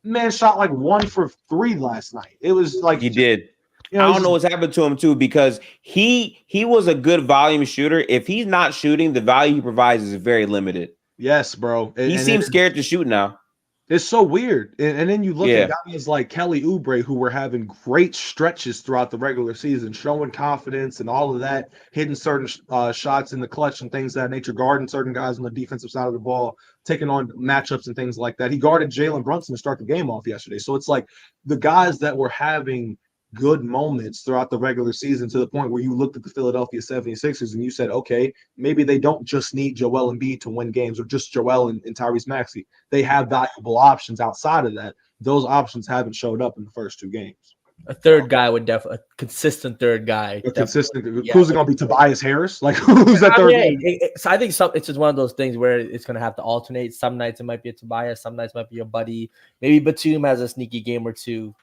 Man shot like 1 for 3 last night. It was like He did. You know, I don't know what's happened to him too, because he was a good volume shooter. If he's not shooting, the value he provides is very limited. Yes, bro. He seems scared to shoot now. It's so weird. And then you look Yeah. at guys like Kelly Oubre, who were having great stretches throughout the regular season, showing confidence and all of that, hitting certain shots in the clutch and things of that nature, guarding certain guys on the defensive side of the ball, taking on matchups and things like that. He guarded Jalen Brunson to start the game off yesterday. So it's like the guys that were having good moments throughout the regular season, to the point where you looked at the Philadelphia 76ers and you said, okay, maybe they don't just need Joel Embiid to win games, or just Joel and Tyrese Maxey. They have valuable options outside of that. Those options haven't showed up in the first 2 games. A third guy would definitely, a consistent third guy. A consistent. Yeah. Who's it going to be? Tobias Harris? Like, who's that third guy? So I think it's just one of those things where it's going to have to alternate. Some nights it might be a Tobias, some nights it might be a Buddy. Maybe Batum has a sneaky game or two.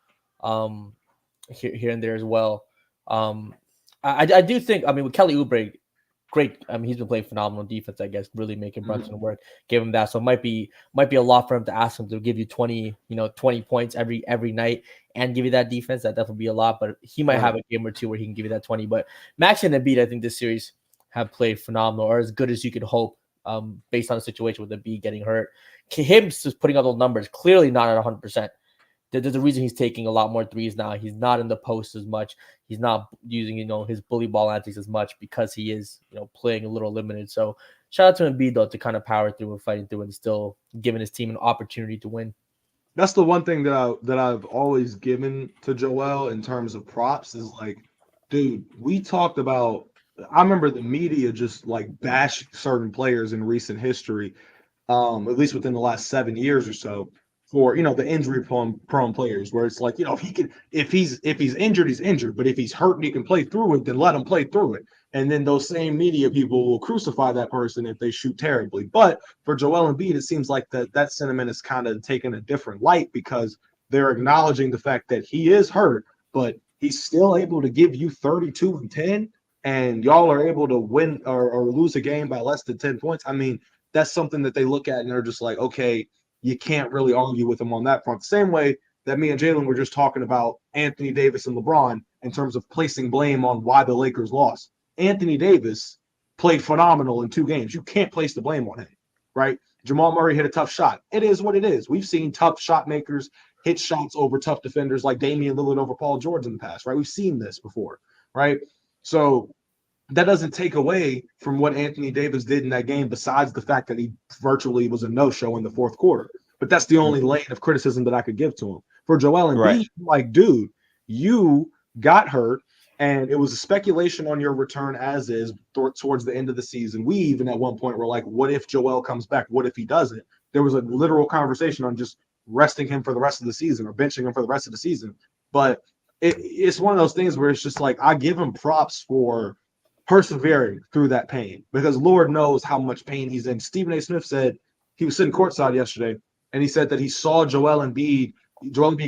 Here and there as well. I do think, I mean, with Kelly Oubre, great. I mean, he's been playing phenomenal defense, I guess, really making Brunson work. Give him that. So it might be a lot for him to ask him to give you 20 points every night and give you that defense. That definitely be a lot, but he might have a game or two where he can give you that 20. But Max and Embiid, I think this series have played phenomenal, or as good as you could hope, based on the situation with Embiid getting hurt. Him just putting up those numbers, clearly not at 100%. There's a reason he's taking a lot more threes now. He's not in the post as much. He's not using, his bully ball antics as much, because he is, playing a little limited. So shout out to Embiid, though, to kind of power through and fighting through and still giving his team an opportunity to win. That's the one thing that I've always given to Joel in terms of props is like, dude, we talked about, I remember the media just like bash certain players in recent history, at least within the last 7 years or so, for the injury prone players, where it's like, if he's injured, he's injured, but if he's hurt and he can play through it, then let him play through it. And then those same media people will crucify that person if they shoot terribly. But for Joel Embiid, it seems like that sentiment is kind of taken a different light, because they're acknowledging the fact that he is hurt, but he's still able to give you 32 and 10, and y'all are able to win or lose a game by less than 10 points. I mean, that's something that they look at and they're just like, okay, you can't really argue with him on that front. The same way that me and Jalen were just talking about Anthony Davis and LeBron in terms of placing blame on why the Lakers lost. Anthony Davis played phenomenal in 2 games. You can't place the blame on him, right? Jamal Murray hit a tough shot. It is what it is. We've seen tough shot makers hit shots over tough defenders, like Damian Lillard over Paul George in the past, right? We've seen this before, right? So that doesn't take away from what Anthony Davis did in that game, besides the fact that he virtually was a no-show in the fourth quarter. But that's the only lane of criticism that I could give to him. For Joel Embiid, like, dude, you got hurt, and it was a speculation on your return as is towards the end of the season. We even at one point were like, what if Joel comes back? What if he doesn't? There was a literal conversation on just resting him for the rest of the season or benching him for the rest of the season. But it's one of those things where it's just like, I give him props for persevering through that pain, because Lord knows how much pain he's in. Stephen A. Smith said he was sitting courtside yesterday, and he said that he saw Joel Embiid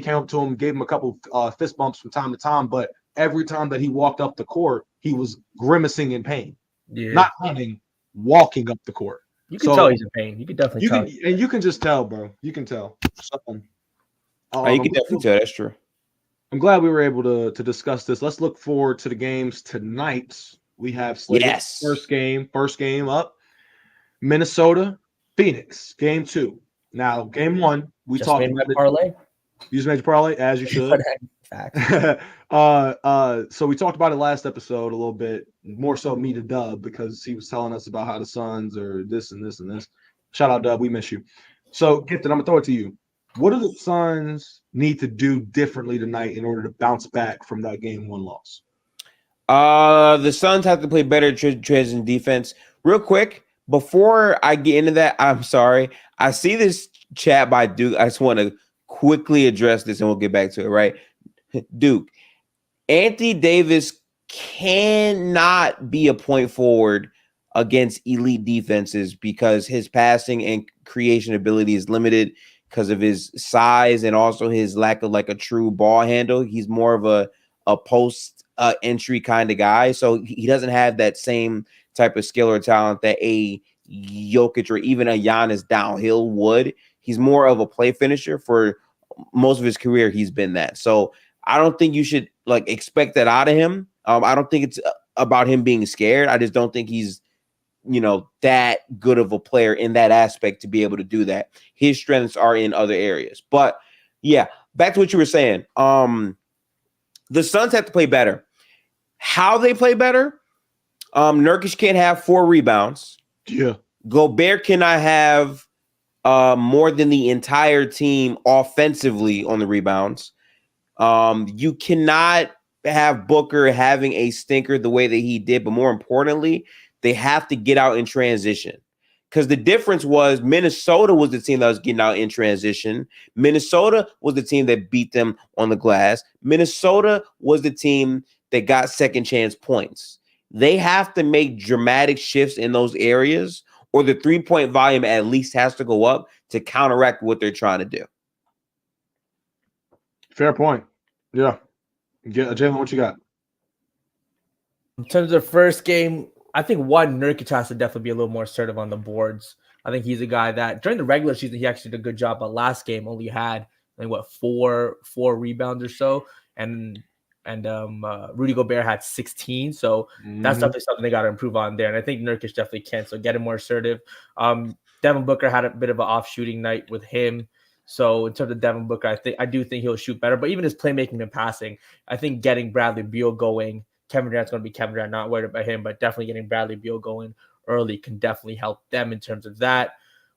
came up to him, gave him a couple fist bumps from time to time, but every time that he walked up the court, he was grimacing in pain. Yeah. Not running, walking up the court. You can tell he's in pain. You can definitely tell. And you can just tell, bro. You can tell. You can definitely tell. That's true. I'm glad we were able to discuss this. Let's look forward to the games tonight. We have first game up. Minnesota, Phoenix, game 2. Now, game 1, we just talked made my parlay. You just made your parlay, as you should. So we talked about it last episode a little bit, more so me to Dub, because he was telling us about how the Suns are this and this and this. Shout out, Dub. We miss you. So, Gifted, I'm going to throw it to you. What do the Suns need to do differently tonight in order to bounce back from that game 1 loss? The Suns have to play better transition defense. Real quick, before I get into that, I'm sorry. I see this chat by Duke. I just want to quickly address this and we'll get back to it, right? Duke, Anthony Davis cannot be a point forward against elite defenses because his passing and creation ability is limited because of his size and also his lack of like a true ball handle. He's more of a post entry kind of guy. So he doesn't have that same type of skill or talent that a Jokic or even a Giannis downhill would. He's more of a play finisher for most of his career, he's been that. So I don't think you should like expect that out of him. I don't think it's about him being scared. I just don't think he's, that good of a player in that aspect to be able to do that. His strengths are in other areas. But yeah, back to what you were saying. The Suns have to play better. How they play better? Nurkic can't have 4 rebounds. Yeah. Gobert cannot have more than the entire team offensively on the rebounds. You cannot have Booker having a stinker the way that he did, but more importantly, they have to get out in transition. Because the difference was Minnesota was the team that was getting out in transition. Minnesota was the team that beat them on the glass. Minnesota was the team that got second chance points. They have to make dramatic shifts in those areas, or the 3-point volume at least has to go up to counteract what they're trying to do. Fair point. Yeah. Jalen, what you got? In terms of the first game, I think Nurkic has to definitely be a little more assertive on the boards. I think he's a guy that during the regular season, he actually did a good job, but last game only had four rebounds or so. And Rudy Gobert had 16. So that's definitely something they got to improve on there. And I think Nurkic definitely can. So get him more assertive. Devin Booker had a bit of an off shooting night with him. So in terms of Devin Booker, I do think he'll shoot better. But even his playmaking and passing, I think getting Bradley Beal going, Kevin Durant's going to be Kevin Durant, not worried about him, but definitely getting Bradley Beal going early can definitely help them in terms of that.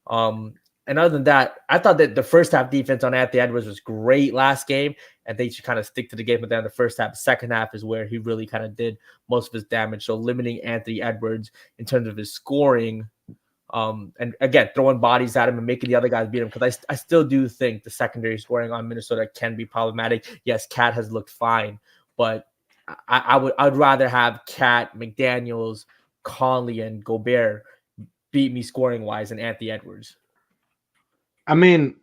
And other than that, I thought that the first half defense on Anthony Edwards was great last game, and they should kind of stick to the game. But then the first half, second half is where he really kind of did most of his damage. So limiting Anthony Edwards in terms of his scoring, and again, throwing bodies at him and making the other guys beat him. Because I still do think the secondary scoring on Minnesota can be problematic. Yes, Cat has looked fine, but I'd rather have Cat, McDaniels, Conley, and Gobert beat me scoring wise than Anthony Edwards. I mean,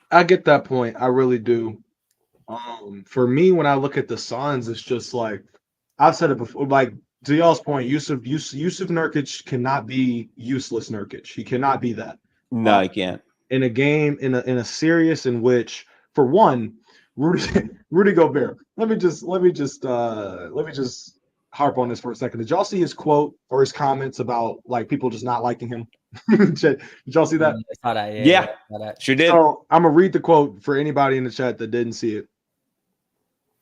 I get that point. I really do. For me, when I look at the Suns, it's just like I've said it before. Like to y'all's point, Yusuf Nurkic cannot be useless Nurkic. He cannot be that. No, he can't. In a game, in a series in which, for one, Rudy Gobert. Let me just harp on this for a second. Did y'all see his quote or his comments about like people just not liking him? Did y'all see that? I saw that. Yeah, I saw that. Sure did. So I'm gonna read the quote for anybody in the chat that didn't see it.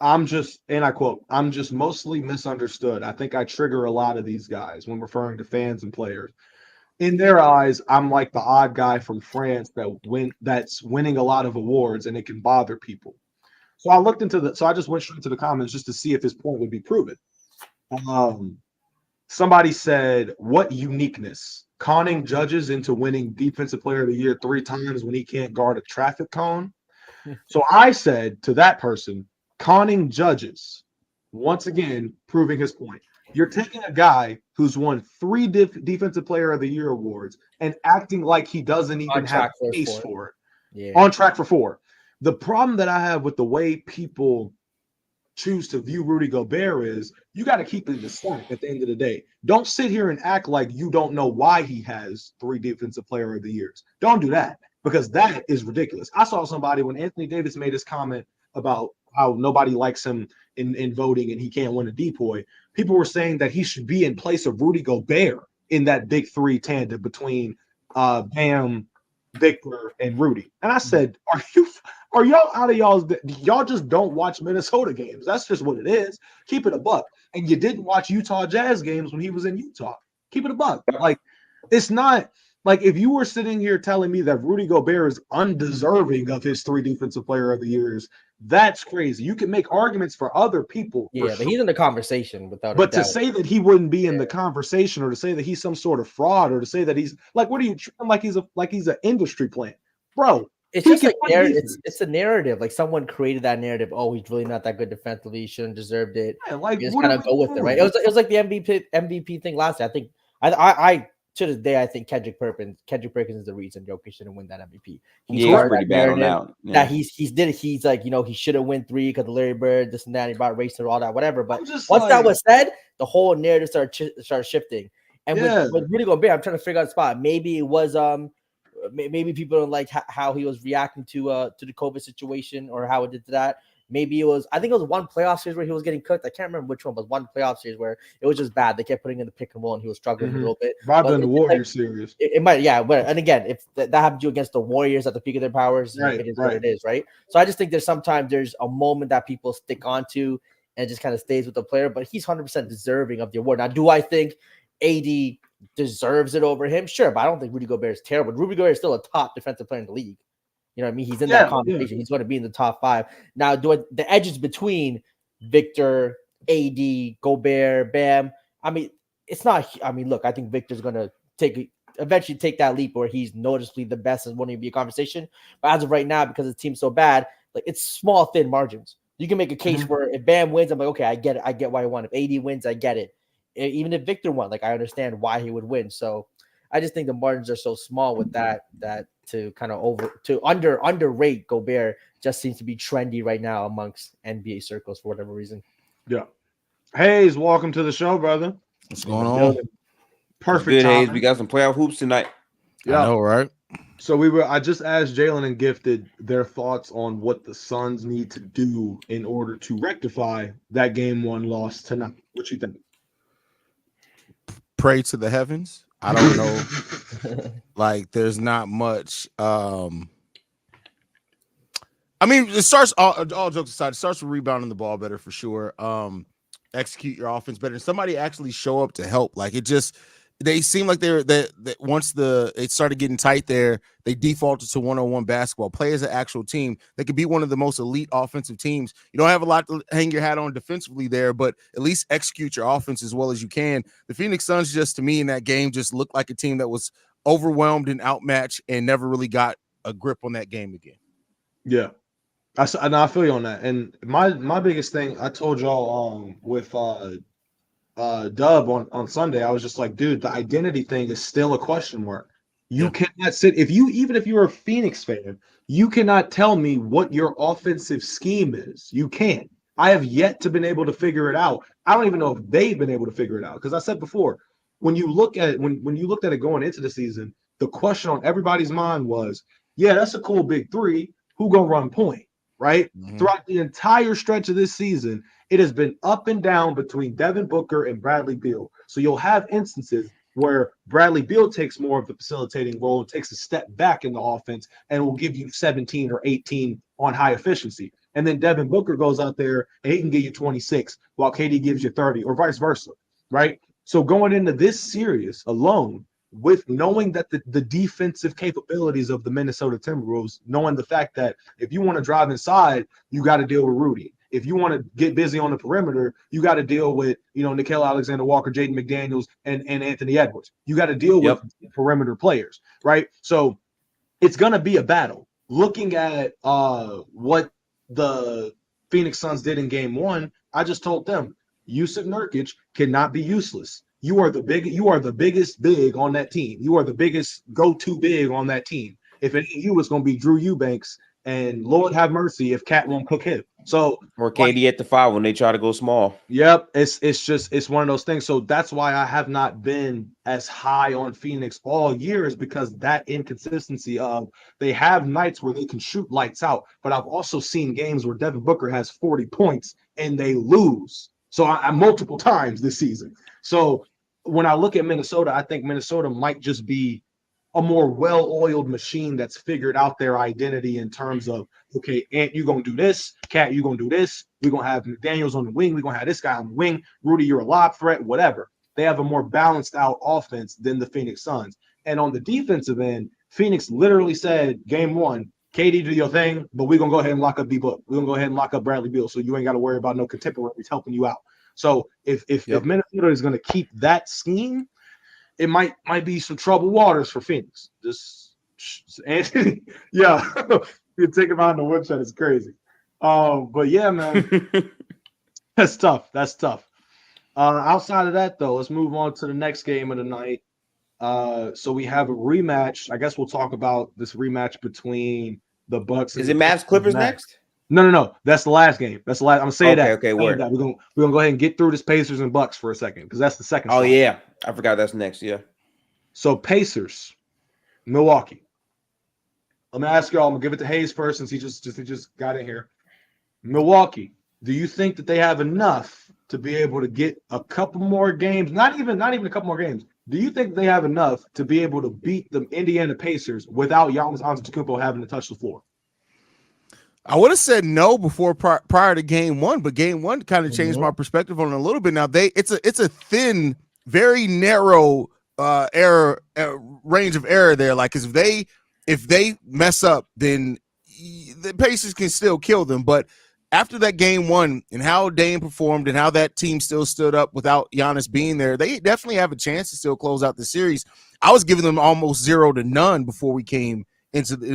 I quote, I'm just mostly misunderstood. I think I trigger a lot of these guys when referring to fans and players. In their eyes, I'm like the odd guy from France that's winning a lot of awards, and it can bother people. So I just went straight to the comments just to see if his point would be proven. Somebody said, what uniqueness? Conning judges into winning Defensive Player of the Year 3 times when he can't guard a traffic cone. So I said to that person, conning judges, once again, proving his point. You're taking a guy who's won 3 Defensive Player of the Year awards and acting like he doesn't even have a case for it. Yeah. On track for 4. The problem that I have with the way people choose to view Rudy Gobert is you got to keep it in the stack at the end of the day. Don't sit here and act like you don't know why he has 3 Defensive Player of the Years. Don't do that, because that is ridiculous. I saw somebody when Anthony Davis made his comment about how nobody likes him in voting and he can't win a depoy. People were saying that he should be in place of Rudy Gobert in that big 3 tandem between Bam, Victor, and Rudy. And I said, are y'all out of y'all just don't watch Minnesota games? That's just what it is. Keep it a buck. And you didn't watch Utah Jazz games when he was in Utah. Keep it a buck. Like, it's not like if you were sitting here telling me that Rudy Gobert is undeserving of his 3 Defensive Player of the Years, that's crazy. You can make arguments for other people. Yeah, but he's in the conversation without. But to say that he wouldn't be in the conversation, or to say that he's some sort of fraud, or to say that he's like, what are you treating like he's an industry plant, bro? It's just like it's a narrative. Like someone created that narrative. Oh, he's really not that good defensively. He shouldn't deserved it. Yeah, like you just kind of go with it, right? It was like the MVP thing last year. I think I to this day I think Kendrick Perkins is the reason Jokic didn't win that MVP. He's pretty bad on that. Yeah. That he's like, he should have won 3 because of Larry Bird, this and that. He brought racer, all that, whatever. But once that was said, the whole narrative started shifting. And with Rudy Gobert, I'm trying to figure out the spot. Maybe it was maybe people don't like how he was reacting to the COVID situation or how it did to that. Maybe I think it was one playoff series where he was getting cooked. I can't remember which one, but one playoff series where it was just bad. They kept putting in the pick and roll and he was struggling a little bit. Probably in the Warriors series. It might, yeah. But and again, if that happened to you against the Warriors at the peak of their powers, right, it is what it is, right? So I just think there's a moment that people stick onto and just kind of stays with the player. But he's 100% deserving of the award. Now, do I think AD deserves it over him? Sure, but I don't think Rudy Gobert is terrible. Rudy Gobert is still a top defensive player in the league. You know what I mean? He's in that conversation. Yeah. He's going to be in the top 5. Now, the edges between Victor, AD, Gobert, Bam. I mean, it's not. I mean, look, I think Victor's going to eventually take that leap where he's noticeably the best and won't even be a conversation. But as of right now, because the team's so bad, like it's small, thin margins. You can make a case where if Bam wins, I'm like, okay, I get it. I get why he won. If AD wins, I get it. Even if Victor won, like I understand why he would win. So I just think the margins are so small with that to kind of underrate Gobert just seems to be trendy right now amongst NBA circles for whatever reason. Yeah. Hayes, welcome to the show, brother. What's going on? Perfect. Good, Hayes. We got some playoff hoops tonight. Yeah. I know, right? So I just asked Jalen and Gifted their thoughts on what the Suns need to do in order to rectify that game 1 loss tonight. What you think? Pray to the heavens. I don't know. Like, there's not much. I mean, it starts all jokes aside. It starts with rebounding the ball better for sure. Execute your offense better. And somebody actually show up to help. Like they seem like that once it started getting tight there, they defaulted to one-on-one basketball. Play as an actual team. They could be one of the most elite offensive teams. You don't have a lot to hang your hat on defensively there, but at least execute your offense as well as you can. The Phoenix Suns just, to me, in that game, just looked like a team that was overwhelmed and outmatched and never really got a grip on that game again. Yeah. I feel you on that. And my biggest thing, I told y'all with Dub on Sunday, I was just like, dude, the identity thing is still a question mark. You cannot sit even if you're a Phoenix fan, you cannot tell me what your offensive scheme is. You can't. I have yet to been able to figure it out. I don't even know if they've been able to figure it out. Because I said before, when you look at when you looked at it going into the season, the question on everybody's mind was, yeah, that's a cool big 3. Who gonna run point? Right? Throughout the entire stretch of this season, it has been up and down between Devin Booker and Bradley Beal. So you'll have instances where Bradley Beal takes more of the facilitating role, takes a step back in the offense, and will give you 17 or 18 on high efficiency. And then Devin Booker goes out there and he can give you 26 while KD gives you 30 or vice versa, right? So going into this series alone, with knowing that the defensive capabilities of the Minnesota Timberwolves, knowing the fact that if you want to drive inside, you got to deal with Rudy. If you want to get busy on the perimeter, you got to deal with, Nickeil Alexander-Walker, Jaden McDaniels, and Anthony Edwards. You got to deal with perimeter players, right? So it's going to be a battle. Looking at what the Phoenix Suns did in game 1, I just told them, Yusuf Nurkic cannot be useless. You are the biggest big on that team. You are the biggest go-to big on that team. If it ain't you, it's going to be Drew Eubanks, and Lord have mercy if Cat won't cook him. So or KD at the 5 when they try to go small. Yep, it's one of those things. So that's why I have not been as high on Phoenix all year, is because that inconsistency of they have nights where they can shoot lights out, but I've also seen games where Devin Booker has 40 points and they lose. So I multiple times this season. So when I look at Minnesota, I think Minnesota might just be a more well-oiled machine that's figured out their identity in terms of, okay, Ant, you're going to do this. Cat, you're going to do this. We're going to have McDaniels on the wing. We're going to have this guy on the wing. Rudy, you're a lob threat, whatever. They have a more balanced out offense than the Phoenix Suns. And on the defensive end, Phoenix literally said, game 1, KD, do your thing, but we're going to go ahead and lock up D-Book. We're going to go ahead and lock up Bradley Beal, so you ain't got to worry about no contemporaries helping you out. So if Minnesota is going to keep that scheme, it might be some troubled waters for Phoenix. Anthony, yeah, you take him out in the woodshed. It's crazy. But yeah, man, that's tough. Outside of that, though, let's move on to the next game of the night. So we have a rematch. I guess we'll talk about this rematch between the Bucks. Is it Mavs Clippers next? No. That's the last game. I'm gonna say that. Okay, word. We're gonna go ahead and get through this Pacers and Bucks for a second, because that's the second. Oh, yeah. I forgot that's next. Yeah. So Pacers, Milwaukee. Let me ask y'all. I'm gonna give it to Hayes first since he just got in here. Milwaukee, do you think that they have enough to be able to get a couple more games? Not even a couple more games. Do you think they have enough to be able to beat the Indiana Pacers without Giannis Antetokounmpo having to touch the floor? I would have said no before prior to game one, but game one kind of changed my perspective on it a little bit. Now it's a thin, very narrow range of error there. Like, because if they mess up, then the Pacers can still kill them. But after that game one and how Dame performed and how that team still stood up without Giannis being there, they definitely have a chance to still close out the series. I was giving them almost 0 to none before we came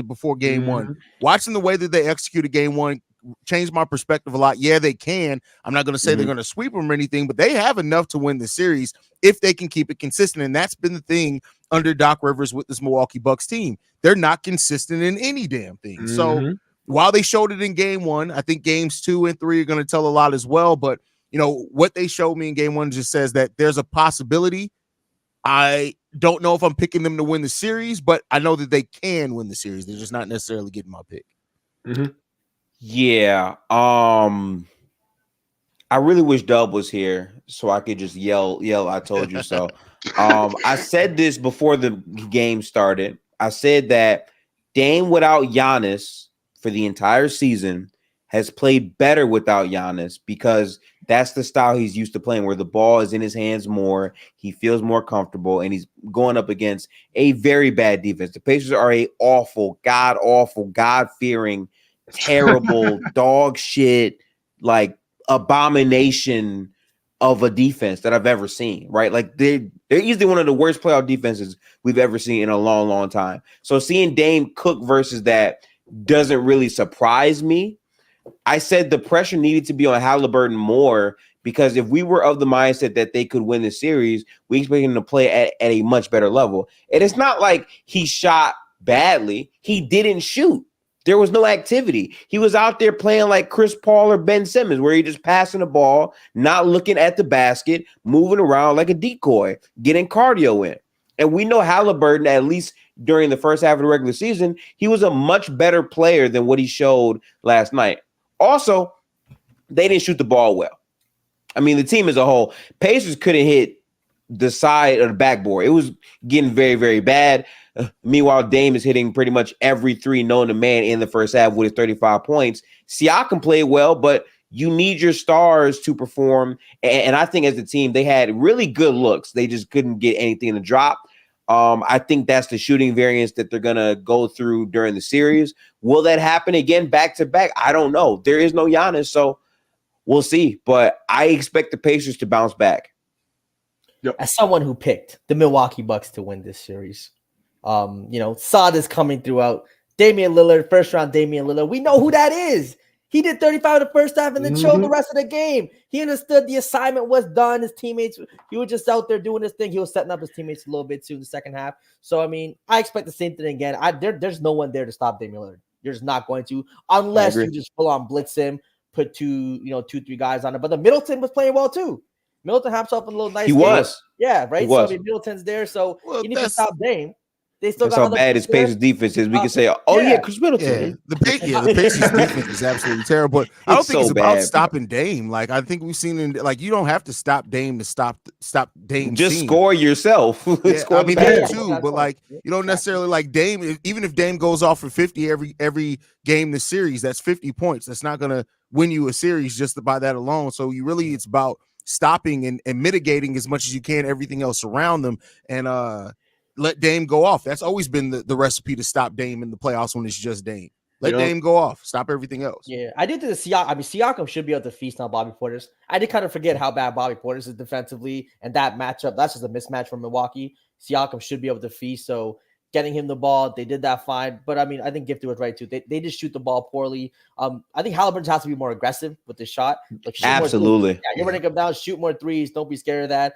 before game one. Watching the way that they executed game one changed my perspective a lot. Yeah, they can. I'm not going to say they're going to sweep them or anything, but they have enough to win the series if they can keep it consistent. And that's been the thing under Doc Rivers with this Milwaukee Bucks team. They're not consistent in any damn thing. So while they showed it in game one, I think games 2 and 3 are going to tell a lot as well. But, you know, what they showed me in game one just says that there's a possibility. I don't know if I'm picking them to win the series, but I know that they can win the series. They're just not necessarily getting my pick. Yeah. I really wish Dub was here so I could just yell, I told you so. I said this before the game started. I said that Dame without Giannis for the entire season has played better without Giannis because that's the style he's used to playing, where the ball is in his hands more. He feels more comfortable, and he's going up against a very bad defense. The Pacers are a awful, God-fearing, terrible, dog shit, like abomination of a defense that I've ever seen, right? Like they're easily one of the worst playoff defenses we've ever seen in a long, long time. So seeing Dame cook versus that doesn't really surprise me. I said the pressure needed to be on Halliburton more because if we were of the mindset that they could win the series, we expect him to play at a much better level. And it's not like he shot badly. He didn't shoot. There was no activity. He was out there playing like Chris Paul or Ben Simmons, where he just passing the ball, not looking at the basket, moving around like a decoy, getting cardio in. And we know Halliburton, at least during the first half of the regular season, he was a much better player than what he showed last night. Also, they didn't shoot the ball well. I mean, the team as a whole, Pacers couldn't hit the side of the backboard. It was getting very, very bad. Meanwhile, Dame is hitting pretty much every three known to man in the first half with his 35 points. Siakam played well, but you need your stars to perform. And I think as a team, they had really good looks. They just couldn't get anything to drop. I think that's the shooting variance that they're going to go through during the series. Will that happen again back to back? I don't know. There is no Giannis, so we'll see. But I expect the Pacers to bounce back. As someone who picked the Milwaukee Bucks to win this series, saw this coming throughout. Damian Lillard, first round Damian Lillard. We know who that is. He did 35 in the first half and then showed the rest of the game. He understood the assignment was done. His teammates, he was just out there doing his thing. He was setting up his teammates a little bit too in the second half. So, I mean, I expect the same thing again. There's no one there to stop Damian Lillard. You're just not going to, unless you just full on blitz him, put 2-3 guys on it. But the Middleton was playing well too. Middleton had himself a little nice game. Was. Yeah, right? So, I mean, Middleton's there. So, you need to stop Dame. They still That's got how bad his Pacers defense is. We can say, Chris Middleton. The Pacers defense is absolutely terrible. But I don't think it's about stopping Dame. Like, I think we've seen you don't have to stop Dame to stop Dame. Just score yourself. I mean, that too. But like, you don't necessarily like Dame. Even if Dame goes off for 50 every game this series, that's 50 points. That's not gonna win you a series just by that alone. So it's about stopping and mitigating as much as you can everything else around them. And let Dame go off. That's always been the recipe to stop Dame in the playoffs when it's just Dame. Let Dame go off. Stop everything else. Yeah, I did the Siakam. I mean, Siakam should be able to feast on Bobby Portis. I did kind of forget how bad Bobby Portis is defensively, and that matchup, that's just a mismatch from Milwaukee. Siakam should be able to feast, so getting him the ball, they did that fine. But, I mean, I think Gifted was right, too. They just shoot the ball poorly. I think Halliburton has to be more aggressive with the shot. Like, absolutely. You're running him down, shoot more threes. Don't be scared of that.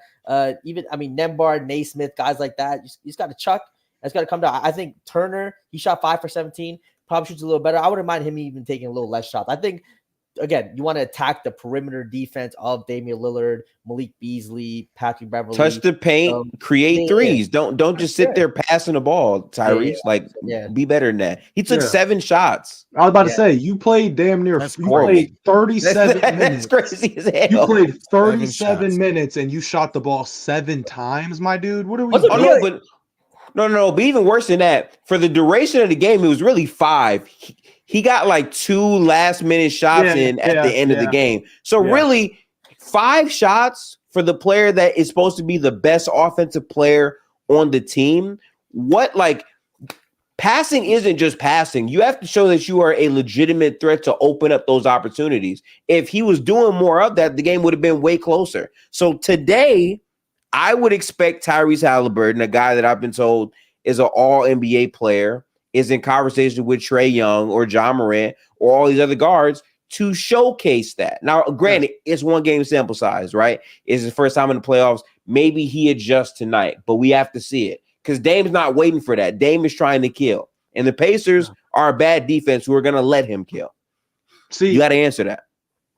Nembhard, Naismith, guys like that, you just got to chuck. It's got to come down. I think Turner, he shot 5 for 17, probably shoots a little better. I wouldn't mind him even taking a little less shots. I think again, you want to attack the perimeter defense of Damian Lillard, Malik Beasley, Patrick Beverley. Touch the paint, create threes. Don't just sit there passing the ball, Tyrese. Like, be better than that. He took 7 shots. I was about to say, you played damn near. You played 37 minutes. That's crazy as hell. You played 37 minutes and you shot the ball 7 times, my dude. What are we doing? No. But even worse than that, for the duration of the game, it was really 5. He got like 2 last-minute shots at the end of the game. So really, 5 shots for the player that is supposed to be the best offensive player on the team. Passing isn't just passing. You have to show that you are a legitimate threat to open up those opportunities. If he was doing more of that, the game would have been way closer. So today, I would expect Tyrese Halliburton, a guy that I've been told is an all-NBA player, is in conversation with Trae Young or John Morant or all these other guards to showcase that. Now, granted, it's 1 game sample size, right? It's his first time in the playoffs. Maybe he adjusts tonight, but we have to see it because Dame's not waiting for that. Dame is trying to kill. And the Pacers are a bad defense who are going to let him kill. See, you got to answer that.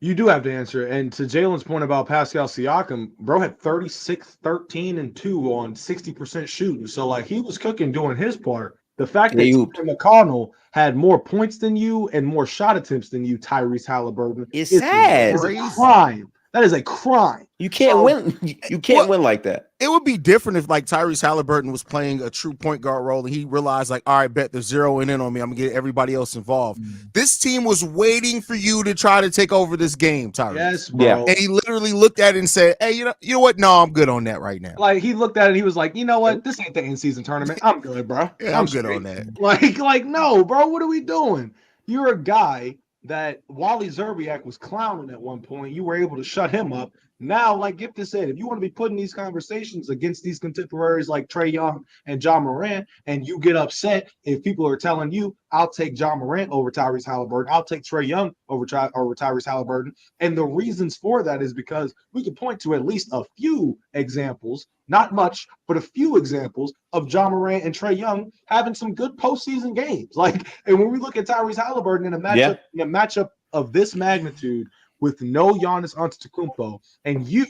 You do have to answer. And to Jalen's point about Pascal Siakam, bro had 36, 13, and 2 on 60% shooting. So, he was cooking doing his part. The fact that McConnell had more points than you and more shot attempts than you, Tyrese Halliburton, is sad. It's a crime. That is a crime. You can't win. You can't win like that. It would be different if Tyrese Halliburton was playing a true point guard role and he realized all right, bet they're zeroing in on me. I'm gonna get everybody else involved. This team was waiting for you to try to take over this game, Tyrese. Yes, bro. Yeah. And he literally looked at it and said, "Hey, you know what? No, I'm good on that right now." He looked at it. He was like, "You know what? This ain't the in-season tournament. I'm good, bro. Yeah, I'm good on that." No, bro. What are we doing? You're a guy that Wally Zerbiak was clowning at one point. You were able to shut him up. Now, like Gifted said, if you want to be putting these conversations against these contemporaries like Trae Young and John Morant, and you get upset if people are telling you, I'll take John Morant over Tyrese Halliburton, I'll take Trae Young over Tyrese Halliburton. And the reasons for that is because we can point to at least a few examples, not much, but a few examples of John Morant and Trae Young having some good postseason games. And when we look at Tyrese Halliburton in a matchup of this magnitude, with no Giannis Antetokounmpo, and you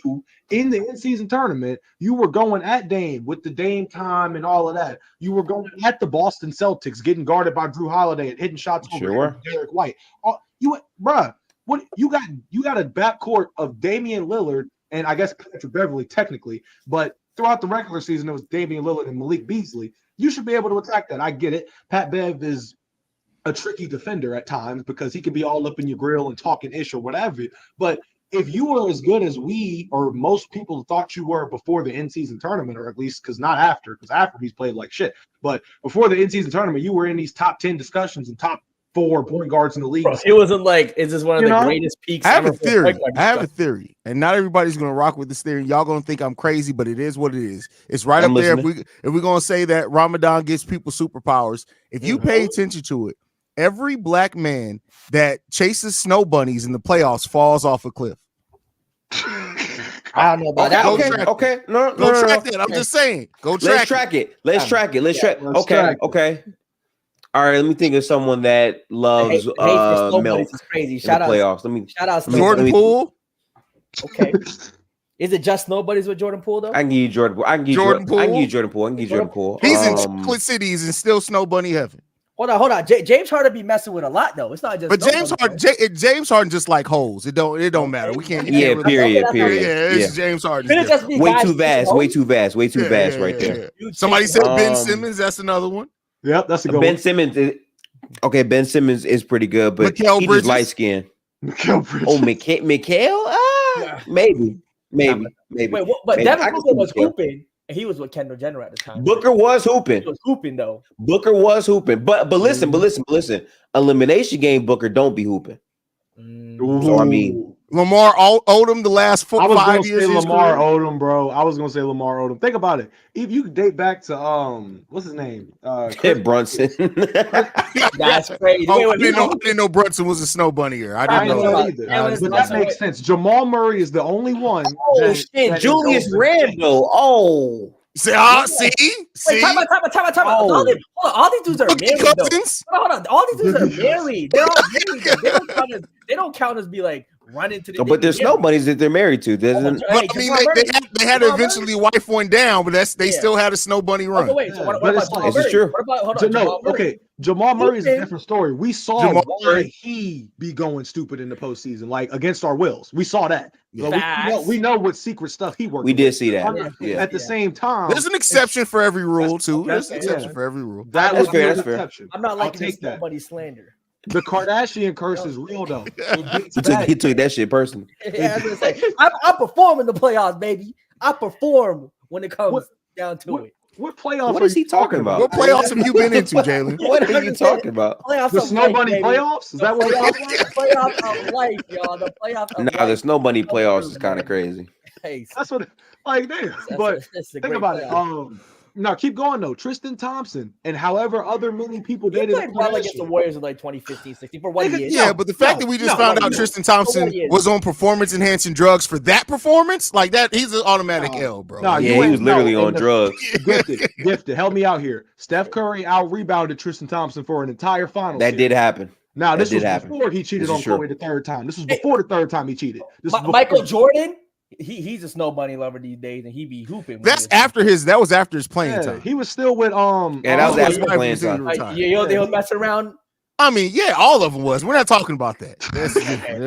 in the in-season tournament, you were going at Dame with the Dame time and all of that. You were going at the Boston Celtics, getting guarded by Drew Holiday and hitting shots over Derek White. What you got a backcourt of Damian Lillard and I guess Patrick Beverley technically, but throughout the regular season it was Damian Lillard and Malik Beasley. You should be able to attack that. I get it. Pat Bev is a tricky defender at times because he can be all up in your grill and talking ish or whatever. But if you were as good as we or most people thought you were before the in-season tournament, or at least because after he's played like shit, but before the in-season tournament, you were in these top 10 discussions and top 4 point guards in the league. Bro, it wasn't is this one of the greatest peaks? I have a theory, and not everybody's gonna rock with this theory. Y'all gonna think I'm crazy, but it is what it is. It's right up there. If we're gonna say that Ramadan gives people superpowers, if you pay attention to it, every black man that chases snow bunnies in the playoffs falls off a cliff. I don't know about that. Okay. No, track that. I'm just saying. Let's track it. Okay. All right, let me think of someone that loves milk. It's crazy. Shout out playoffs. Shout out Jordan Poole. Okay. Is it just Snow Buddies with Jordan Poole though? I can give you Jordan Poole. I can give you Jordan Poole. He's in chocolate cities and still snow bunny heaven. Hold on. James Harden be messing with a lot though. It's not just. But James Harden just like holes. It don't matter. We can't. Period. Yeah, it's James Harden. Way too vast right there. Somebody said Ben Simmons. That's another one. Yep, that's a good Ben Simmons. Ben Simmons is pretty good, but he's just light skinned. Mikal Bridges. Oh, Mikal? Maybe. Wait, but Devin Booker was hooping. He was with Kendall Jenner at the time. Booker was hooping. He was hooping though. Booker was hooping. But listen. Elimination game Booker don't be hooping. So I mean, Lamar Odom the last 5 years. I was going to say Lamar Odom, bro. I was going to say Lamar Odom. Think about it. If you date back to what's his name? Brunson. That's crazy. I didn't know Brunson was a snow bunny here. I didn't know that either. But that makes sense. Jamal Murray is the only one. Julius Randle. Oh. See, Wait, time out. All these dudes are married, though. Hold on. All these dudes are married. They're all married. They don't count as be like running to the. But there's snow bunnies that they're married to. Doesn't? But I mean, they had to eventually wipe one down, but they still had a snow bunny run. Wait, so what about Jamal Murray? Is it true? Hold on, No, okay. Jamal Murray is a different story. We saw why he be going stupid in the postseason, like against our wills. We saw that. We know what secret stuff he worked. We did see that. At the same time, there's an exception for every rule too. There's an exception for every rule. That's fair. That's fair. I'm not liking this nobody slander. The Kardashian curse is real though. He took that shit personally. Yeah, I was gonna say, I perform in the playoffs, baby. I perform when it comes down to it. What playoffs? What is he talking about? What playoffs have you been into, Jalen? What are you talking about? Playoffs the Snow Bunny playoffs? Is that what playoffs of life, y'all? The playoffs of life. The Snow Bunny playoffs is kind of crazy. Hey, that's what, like, damn. But think about it. No, keep going though. Tristan Thompson and however other many people he dated played well against the Warriors in like 2015, 16 for 1 year. Yeah, but the fact that we just found out Tristan Thompson was on performance-enhancing drugs for that performance, like that, he's an automatic L, bro. No, he was literally on drugs. Gifted. Help me out here. Steph Curry out-rebounded Tristan Thompson for an entire final. That did happen. Now, this was before he cheated on Chloe the third time. This was before the third time he cheated. Michael Jordan? He's a snow bunny lover these days, and he be hooping. That was after his playing time. He was still with Yeah, that was after his playing time. They was messing around. I mean, yeah, all of them was. We're not talking about that. I'm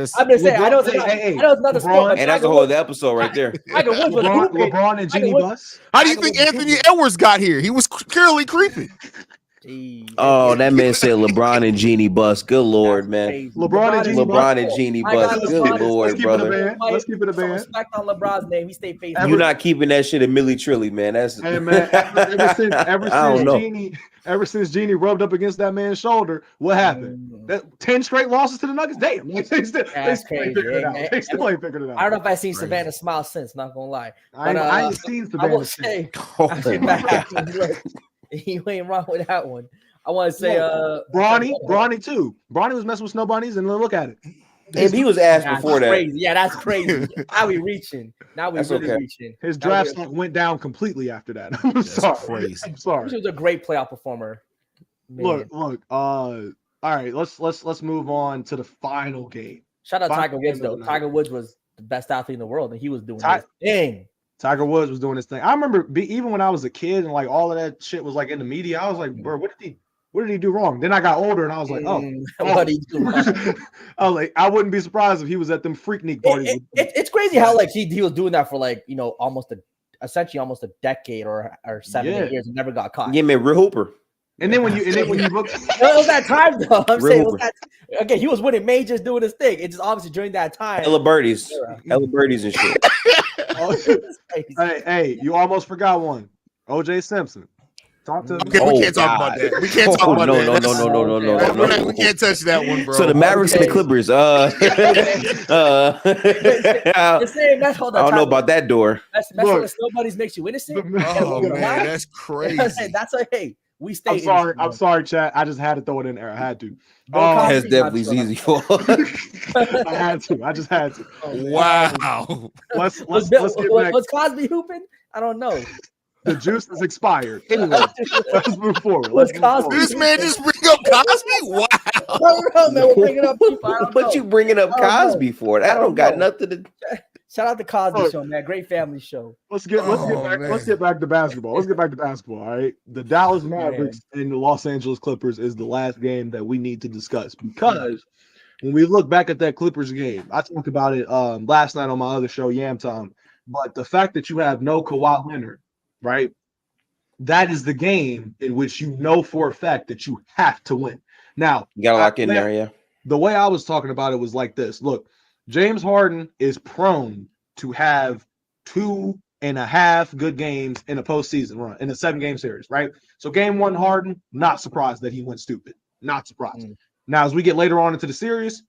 just saying. I know it's not the sport. And that's a whole other episode right there. LeBron and Jeannie Buss. How do you think Anthony Edwards got here? He was clearly creeping. Oh, that man said LeBron and Jeannie Buss. Good Lord, man. LeBron and Jeannie Buss. Good Lord, brother. Let's keep it a band. Respect on LeBron's name. He stayed faithful. You're not keeping that shit a Millie Trilly, man. That's hey, man. Ever since Jeannie rubbed up against that man's shoulder, what happened? 10 straight losses to the Nuggets. Damn, they still ain't figured it out. They still ain't figured it out. I don't know if I've seen Savannah smile since. Not gonna lie. I ain't seen Savannah. I will say, you ain't wrong with that one. I want to say, Bronny too. Bronny was messing with snow bunnies, and look at it. And he was asked before that. Crazy. Yeah, that's crazy. Now we reaching. Now we reaching. His draft stock went down completely after that. I'm sorry. I'm sorry. He was a great playoff performer. Man. Look. All right, let's move on to the final game. Shout out Tiger Woods though. Tiger Woods was the best athlete in the world, and he was doing his thing. Tiger Woods was doing his thing. I remember even when I was a kid and like all of that shit was like in the media, I was like, bro, what did he do wrong? Then I got older and I was like, what did he do wrong? I was like, I wouldn't be surprised if he was at them Freaknik parties. It's crazy how like he was doing that for like, essentially almost a decade or 7 years and never got caught. Yeah, man, real hooper. And then when you look, it was that time though. I'm saying he was winning majors, doing his thing. It's just obviously during that time. Hella birdies and shit. Hey, you almost forgot one. OJ Simpson. Talk to we can't talk about that. We can't talk about that. No. We can't touch that one, bro. So the Mavericks and the Clippers. I don't know about that door. Messing with nobody's makes you innocent. Oh man, that's crazy. That's like, hey, we stay. I'm sorry, chat. I just had to throw it in there. I had to. That's definitely easy for. I had to. I just had to. Wow. Let's get back. Was Cosby hooping? I don't know. The juice is expired. Anyway, let's move forward. This man just bring up Cosby? Wow. I don't know, man. We're bringing up people. What you bringing up Cosby for? I don't got nothing to. Shout out to Cosby Show, man. Great family show. Let's get back to basketball. All right. The Dallas Mavericks and the Los Angeles Clippers is the last game that we need to discuss because when we look back at that Clippers game, I talked about it last night on my other show, Yam Time. But the fact that you have no Kawhi Leonard, right? That is the game in which you know for a fact that you have to win. Now, you got to lock in there, yeah. The way I was talking about it was like this. Look, James Harden is prone to have 2.5 good games in a postseason run, in a 7-game series, right? So game 1, Harden, not surprised that he went stupid. Not surprised. Now, as we get later on into the series,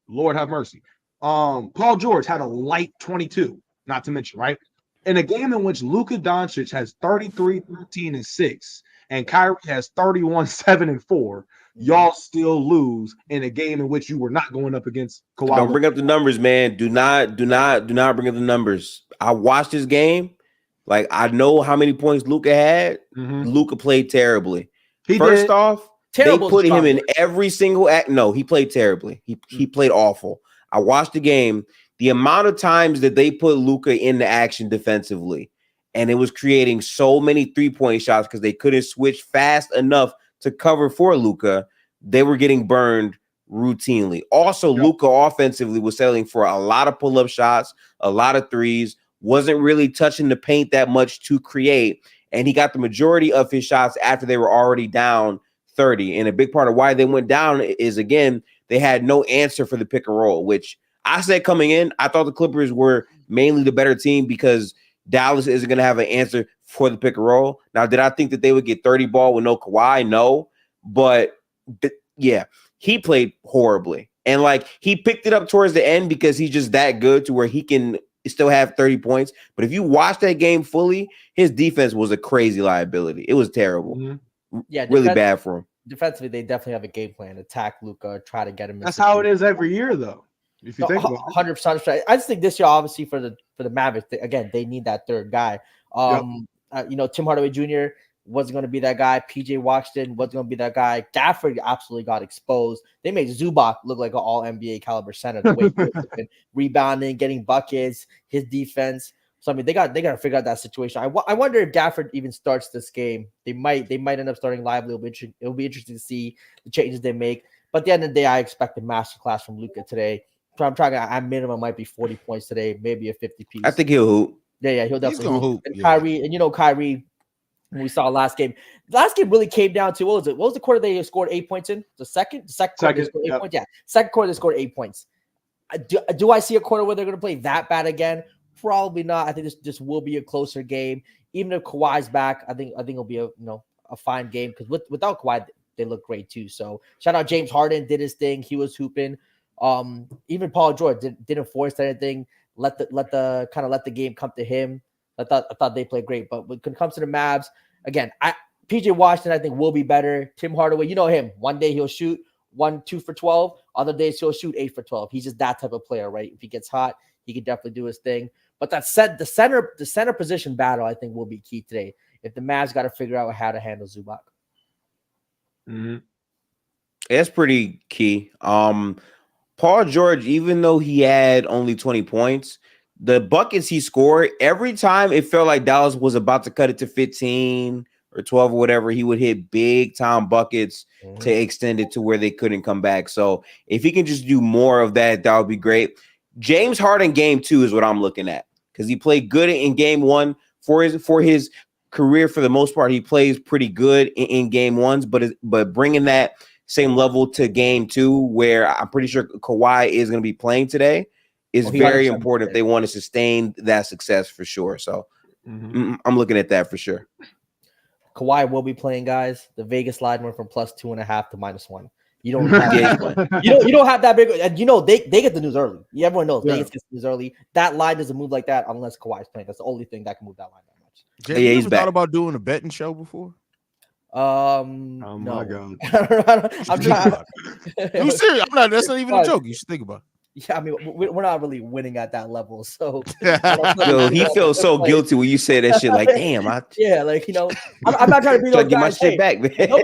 Lord have mercy. Paul George had a light 22, not to mention, right? In a game in which Luka Doncic has 33, 13, and 6, and Kyrie has 31, 7, and 4, y'all still lose in a game in which you were not going up against Kawhi. Don't bring up the numbers, man. Do not bring up the numbers. I watched this game. Like, I know how many points Luka had. Mhm. Luka played terribly. He First did. off, Terrible they put is a him strong in word. every single act. No, he played terribly. He played awful. I watched the game. The amount of times that they put Luka into action defensively, and it was creating so many 3-point shots because they couldn't switch fast enough to cover for Luka. They were getting burned routinely. Also, Yep. Luka offensively was settling for a lot of pull-up shots, a lot of threes, wasn't really touching the paint that much to create. And he got the majority of his shots after they were already down 30. And a big part of why they went down is, again, they had no answer for the pick and roll, which I said coming in, I thought the Clippers were mainly the better team because Dallas isn't going to have an answer for the pick and roll. Now, did I think that they would get 30 ball with no Kawhi? No. But yeah, he played horribly. And like, he picked it up towards the end because he's just that good to where he can still have 30 points. But if you watch that game fully, his defense was a crazy liability. It was terrible. Yeah, Really bad for him. Defensively, they definitely have a game plan. Attack Luka, try to get him. That's how it is every year, though. If you think about it. 100%. I just think this year, obviously, for the Mavericks, again, they need that third guy. Tim Hardaway Jr. wasn't going to be that guy. PJ Washington wasn't going to be that guy. Gafford absolutely got exposed. They made Zubac look like an all NBA caliber center. The way he was rebounding, getting buckets, his defense. So I mean, they got to figure out that situation. I wonder if Gafford even starts this game. They might end up starting Lively. It'll be interesting to see the changes they make. But at the end of the day, I expect a masterclass from Luka today. So I'm trying at minimum might be 40 points today, maybe a 50 piece. I think he'll hoop. Yeah, he'll definitely hoop. And Kyrie, and Kyrie, when we saw last game really came down to what was the quarter they scored 8 points in? The second quarter they scored 8 points. Yeah, second quarter they scored 8 points. Do I see a quarter where they're going to play that bad again? Probably not. I think this will be a closer game. Even if Kawhi's back, I think it'll be a fine game because without Kawhi they look great too. So shout out James Harden, did his thing. He was hooping. Even Paul George didn't force anything. Let the game come to him. I thought they played great. But when it comes to the Mavs, again, PJ Washington I think will be better. Tim Hardaway, you know him. One day he'll shoot 2 for 12. Other days he'll shoot 8 for 12. He's just that type of player, right? If he gets hot, he can definitely do his thing. But that said, the center position battle I think will be key today. If the Mavs got to figure out how to handle Zubac. Mm-hmm. That's pretty key. Paul George, even though he had only 20 points, the buckets he scored, every time it felt like Dallas was about to cut it to 15 or 12 or whatever, he would hit big time buckets to extend it to where they couldn't come back. So if he can just do more of that, that would be great. James Harden game 2 is what I'm looking at because he played good in game 1 for his career. For the most part, he plays pretty good in game 1s, but bringing that same level to game 2, where I'm pretty sure Kawhi is going to be playing today, is very important if they want to sustain that success for sure. So I'm looking at that for sure. Kawhi will be playing, guys. The Vegas line went from +2.5 to -1. You don't have you don't have that big, and they get the news early. Everyone knows Vegas gets the news early. That line doesn't move like that unless Kawhi's playing. That's the only thing that can move that line that much. Jay, you ever thought about doing a betting show before? Oh no. my God. I'm trying. I'm serious. That's not even a joke. You should think about it. Yeah, I mean, we're not really winning at that level. So, yo, he feels so guilty when you say that shit. Like, damn, I'm not trying to be those get my guys. shit back, man. No,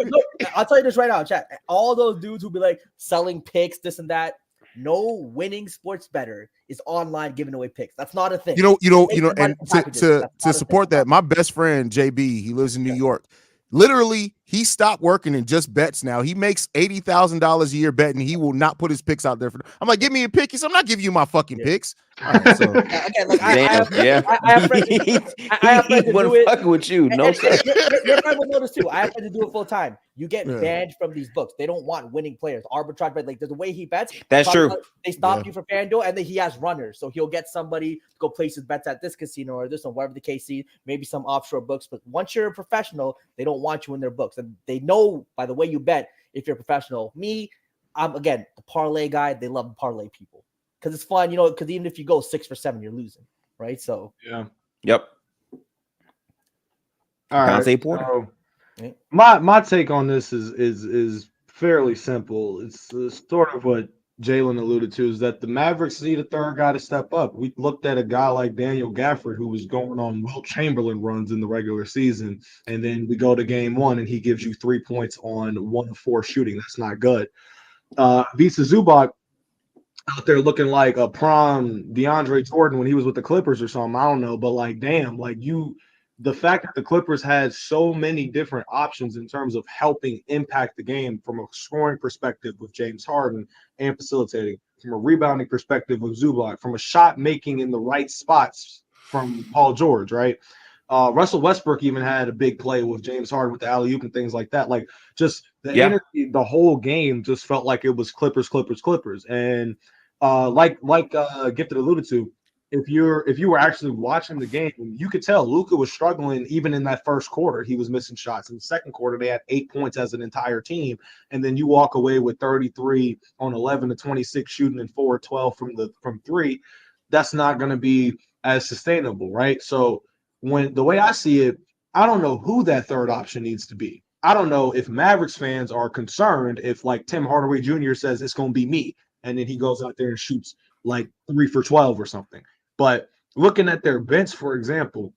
I'll tell you this right now, chat. All those dudes who be like selling picks, this and that. No winning sports better is online giving away picks. That's not a thing. And to support that, my best friend JB, he lives in New York. Literally, he stopped working and just bets now. He makes $80,000 a year betting. He will not put his picks out there. I'm like, give me a pick. He said, I'm not giving you my fucking picks. Right, so. I have friends to do it. Fucking with you, no sir. Your friend will notice too. I have friends to do it full time. You get banned from these books. They don't want winning players. Arbitrage bet, like there's a way he bets. That's true. They stop you for FanDuel, and then he has runners, so he'll get somebody to go place his bets at this casino or this one, whatever the case is. Maybe some offshore books. But once you're a professional, they don't want you in their books, and they know by the way you bet if you're a professional. I'm again the parlay guy. They love parlay people. Because it's fun, because even if you go 6 for 7, you're losing, right? So Yep. All right. So my take on this is fairly simple. It's sort of what Jalen alluded to is that the Mavericks need a third guy to step up. We looked at a guy like Daniel Gafford, who was going on Wilt Chamberlain runs in the regular season, and then we go to game 1 and he gives you 3 points on 1 of 4 shooting. That's not good. Visa Zubac out there looking like a prime DeAndre Jordan when he was with the Clippers or something. I don't know, but like, damn, like the fact that the Clippers had so many different options in terms of helping impact the game from a scoring perspective with James Harden and facilitating, from a rebounding perspective with Zubac, from a shot making in the right spots from Paul George, right? Russell Westbrook even had a big play with James Harden with the alley-oop and things like that. Like, just the energy, the whole game just felt like it was Clippers. And Gifted alluded to, if you were actually watching the game, you could tell Luka was struggling even in that first quarter. He was missing shots. In the second quarter, they had 8 points as an entire team, and then you walk away with 33 on 11 to 26 shooting and 4-12 from 3. That's not going to be as sustainable, right? So when the way I see it, I don't know who that third option needs to be. I don't know if Mavericks fans are concerned if, like, Tim Hardaway Jr. says it's going to be me, and then he goes out there and shoots like 3 for 12 or something. But looking at their bench, for example,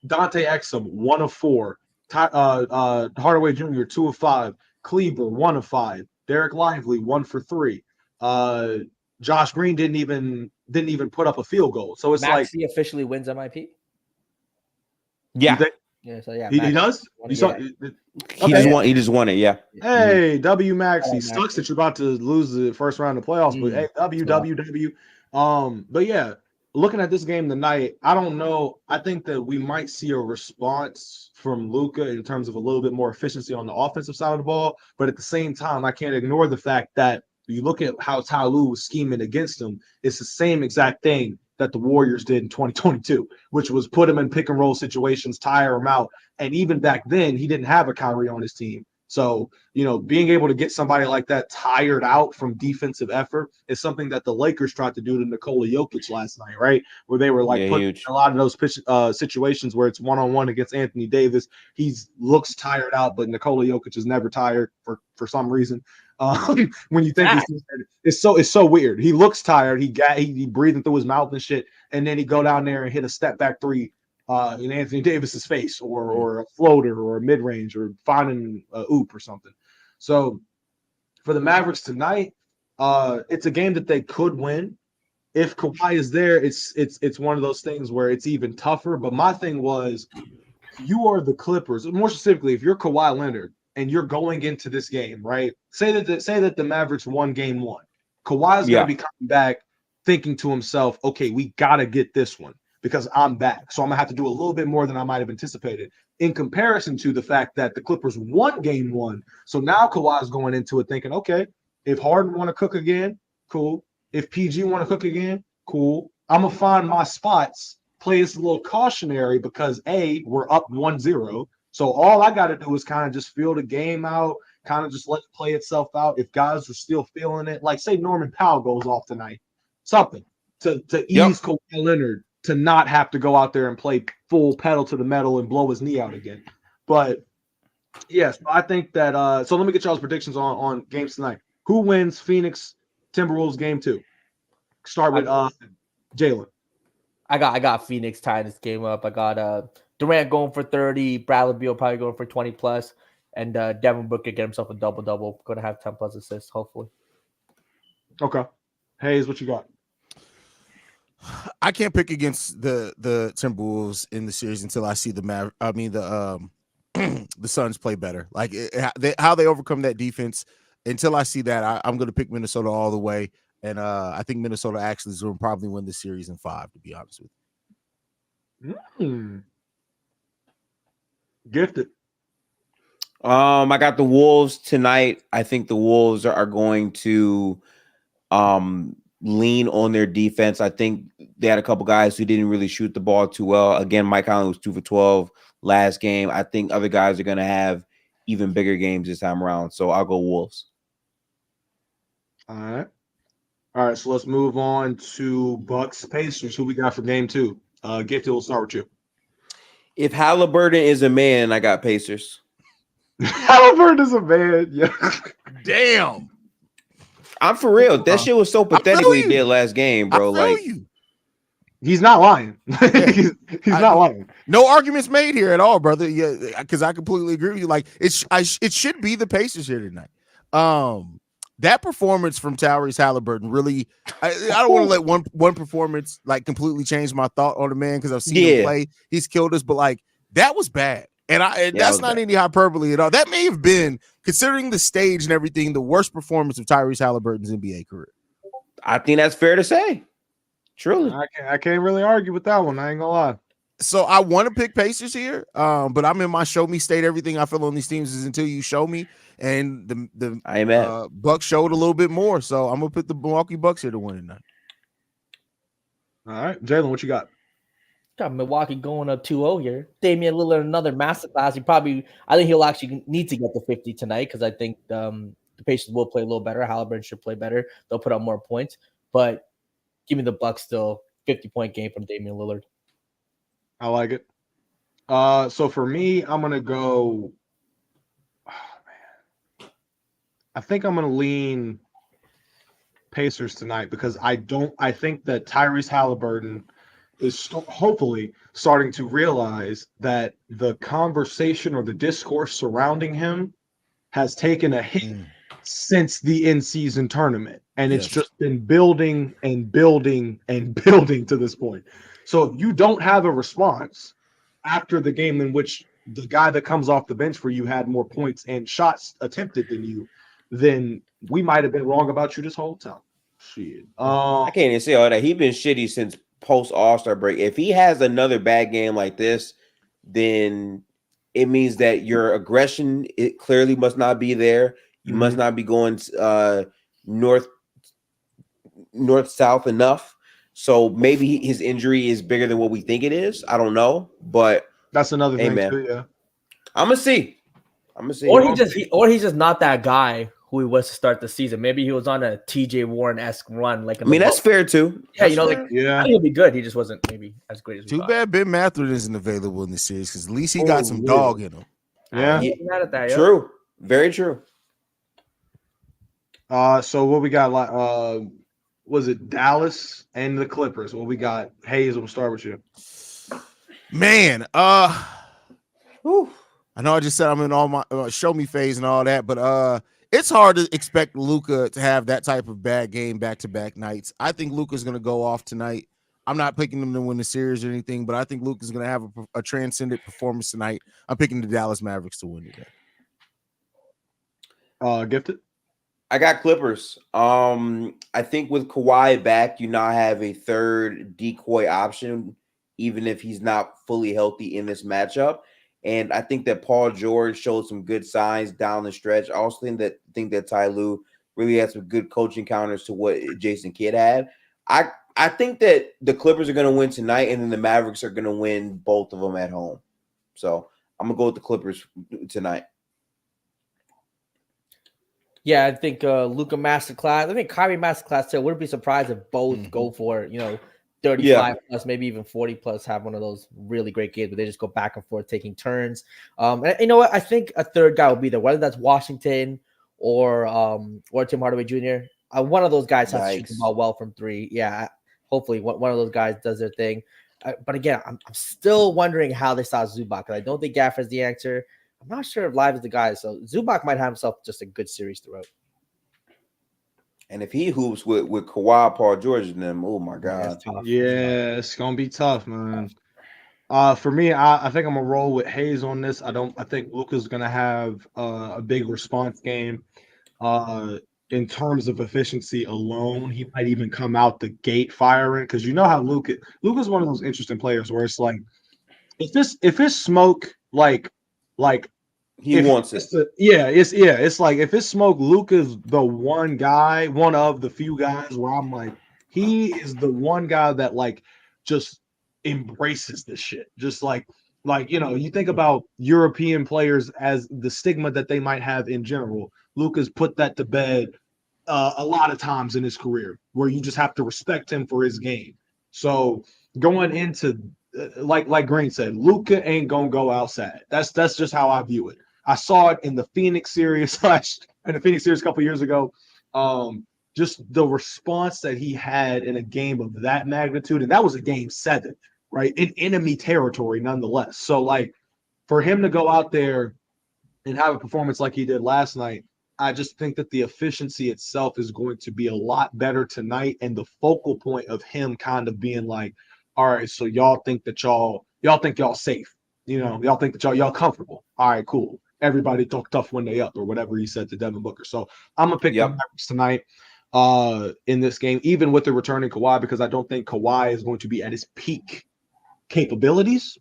Dante Exum, 1 of 4, Hardaway Jr., 2 of 5, Kleber, 1 of 5, Derek Lively, 1 for 3. Josh Green didn't even put up a field goal. So it's Maxey officially wins MIP. Yeah. Yeah, so yeah, he does. Won You it, saw yeah. He just won it. Yeah. Hey, W Max. He Max. sucks that you're about to lose the first round of playoffs, but hey, W. But yeah, looking at this game tonight, I don't know. I think that we might see a response from Luka in terms of a little bit more efficiency on the offensive side of the ball. But at the same time, I can't ignore the fact that you look at how Ty Lue was scheming against him. It's the same exact thing that the Warriors did in 2022, which was put him in pick and roll situations, tire him out. And even back then, he didn't have a Kyrie on his team. So, being able to get somebody like that tired out from defensive effort is something that the Lakers tried to do to Nikola Jokic last night, right? Where they were like putting a lot of those situations where it's one-on-one against Anthony Davis. He looks tired out, but Nikola Jokic is never tired for some reason. When you think it's so weird. He looks tired. He breathing through his mouth and shit, and then he go down there and hit a step back 3 in Anthony Davis's face, or a floater, or a mid range, or finding a oop or something. So for the Mavericks tonight, it's a game that they could win. If Kawhi is there, it's one of those things where it's even tougher. But my thing was, you are the Clippers. More specifically, if you're Kawhi Leonard and you're going into this game, right? Say that the Mavericks won game 1. Kawhi's going to be coming back thinking to himself, okay, we got to get this one because I'm back. So I'm going to have to do a little bit more than I might have anticipated, in comparison to the fact that the Clippers won game 1. So now Kawhi's going into it thinking, okay, if Harden want to cook again, cool. If PG want to cook again, cool. I'm going to find my spots, play this a little cautionary because, A, we're up 1-0. So all I got to do is kind of just feel the game out, kind of just let it play itself out. If guys are still feeling it, like say Norman Powell goes off tonight, something to ease Kawhi Leonard to not have to go out there and play full pedal to the metal and blow his knee out again. But yes, I think that so let me get y'all's predictions on games tonight. Who wins Phoenix Timberwolves game 2? Start with Jalen. I got Phoenix tying this game up. I got Durant going for 30, Bradley Beal probably going for 20 plus, and Devin Booker get himself a double-double. Going to have 10 plus assists, hopefully. Okay. Hayes, what you got? I can't pick against the Timberwolves in the series until I see the Suns play better. Like how they overcome that defense. Until I see that, I'm going to pick Minnesota all the way. And I think Minnesota actually is going to probably win the series in 5, to be honest with you. Gifted. I got the Wolves tonight. I think the Wolves are going to lean on their defense. I think they had a couple guys who didn't really shoot the ball too well. Again, Mike Conley was 2 for 12 last game. I think other guys are going to have even bigger games this time around. So I'll go Wolves. All right. So let's move on to Bucks Pacers. Who we got for game 2? Gifted, we'll start with you. If Halliburton is a man, I got Pacers. Halliburton is a man. Yeah. Damn. I'm for real. That shit was so pathetic feel what he you. did last game, bro. I feel Like, you. He's not lying. he's not lying. No arguments made here at all, brother. Yeah, because I completely agree with you. Like it should be the Pacers here tonight. That performance from Tyrese Halliburton really, I don't want to let one performance like completely change my thought on the man because I've seen him play. He's killed us, but like that was bad, and that's not any hyperbole at all. That may have been, considering the stage and everything, the worst performance of Tyrese Halliburton's NBA career. I think that's fair to say. Truly, I can't really argue with that one. I ain't gonna lie. So I want to pick Pacers here, but I'm in my show me state. Everything I feel on these teams is until you show me, and the Bucks showed a little bit more. So I'm gonna put the Milwaukee Bucks here to win tonight. All right, Jalen, what you got? Got Milwaukee going up 2-0 here. Damian Lillard, another masterclass. I think he'll actually need to get the 50 tonight because I think the Pacers will play a little better. Halliburton should play better. They'll put up more points, but give me the Bucks still. 50-point game from Damian Lillard. I like it. So for me, I'm gonna go. Oh, man. I think I'm gonna lean Pacers tonight because I think that Tyrese Halliburton is hopefully starting to realize that the conversation or the discourse surrounding him has taken a hit since the in-season tournament, and it's just been building and building and building to this point. So if you don't have a response after the game in which the guy that comes off the bench for you had more points and shots attempted than you, then we might have been wrong about you this whole time. Shit. I can't even say all that. He's been shitty since post All-Star break. If he has another bad game like this, then it means that your aggression, it clearly must not be there. You must not be going north south enough. So maybe his injury is bigger than what we think it is. I don't know, but that's another thing man. too. Yeah, I'm gonna see. Or he's just not that guy who he was to start the season. Maybe he was on a TJ Warren-esque run. Like, that's fair too. Yeah, that's I think he'll be good. He just wasn't maybe as great as we Too thought. bad Ben Mathurin isn't available in the series because at least he got some dog in him. Yeah, mad at that, true. Very true. So what we got? Like, was it Dallas and the Clippers? What we got? Hayes, we'll start with you. Man, I know I just said I'm in all my show me phase and all that, but it's hard to expect Luka to have that type of bad game back-to-back nights. I think Luka's going to go off tonight. I'm not picking him to win the series or anything, but I think Luka's going to have a transcendent performance tonight. I'm picking the Dallas Mavericks to win today. Gifted? I got Clippers. I think with Kawhi back, you now have a third decoy option, even if he's not fully healthy in this matchup. And I think that Paul George showed some good signs down the stretch. I also think that Ty Lue really had some good coaching counters to what Jason Kidd had. I think that the Clippers are going to win tonight, and then the Mavericks are going to win both of them at home. So I'm going to go with the Clippers tonight. Yeah, I think Luka masterclass. I think Kyrie masterclass too. Wouldn't be surprised if both go for 35 plus, maybe even 40 plus. Have one of those really great games where they just go back and forth taking turns. And you know what? I think a third guy will be there, whether that's Washington or Tim Hardaway Jr. One of those guys has to shoot the ball well from three. Yeah, hopefully one of those guys does their thing. But again, I'm still wondering how they saw Zubac, because I don't think Gaff is the answer. I'm not sure if Live is the guy, so Zubac might have himself just a good series throughout. And if he hoops with Kawhi, Paul George, and them, oh my God. Yeah, it's gonna be tough, man. For me, I think I'm gonna roll with Hayes on this. I think Luka's gonna have a big response game. In terms of efficiency alone, he might even come out the gate firing, because you know how Luka's one of those interesting players where it's like, if it's smoke, like he wants it. It's like if it's smoke, Luka's the one of the few guys where I'm like, he is the one guy that like just embraces this shit. Just like you think about European players as the stigma that they might have in general. Luka's put that to bed a lot of times in his career, where you just have to respect him for his game. So going into like Green said, Luka ain't gonna go outside. That's just how I view it. I saw it in the Phoenix series a couple years ago. just the response that he had in a game of that magnitude, and that was a game 7, right? In enemy territory, nonetheless. So, like, for him to go out there and have a performance like he did last night, I just think that the efficiency itself is going to be a lot better tonight. And the focal point of him kind of being like, all right, so y'all think y'all safe. Y'all think that y'all comfortable. All right, cool. Everybody talk tough when they up, or whatever he said to Devin Booker. So I'm gonna pick the Mavericks tonight in this game, even with the returning Kawhi, because I don't think Kawhi is going to be at his peak capabilities.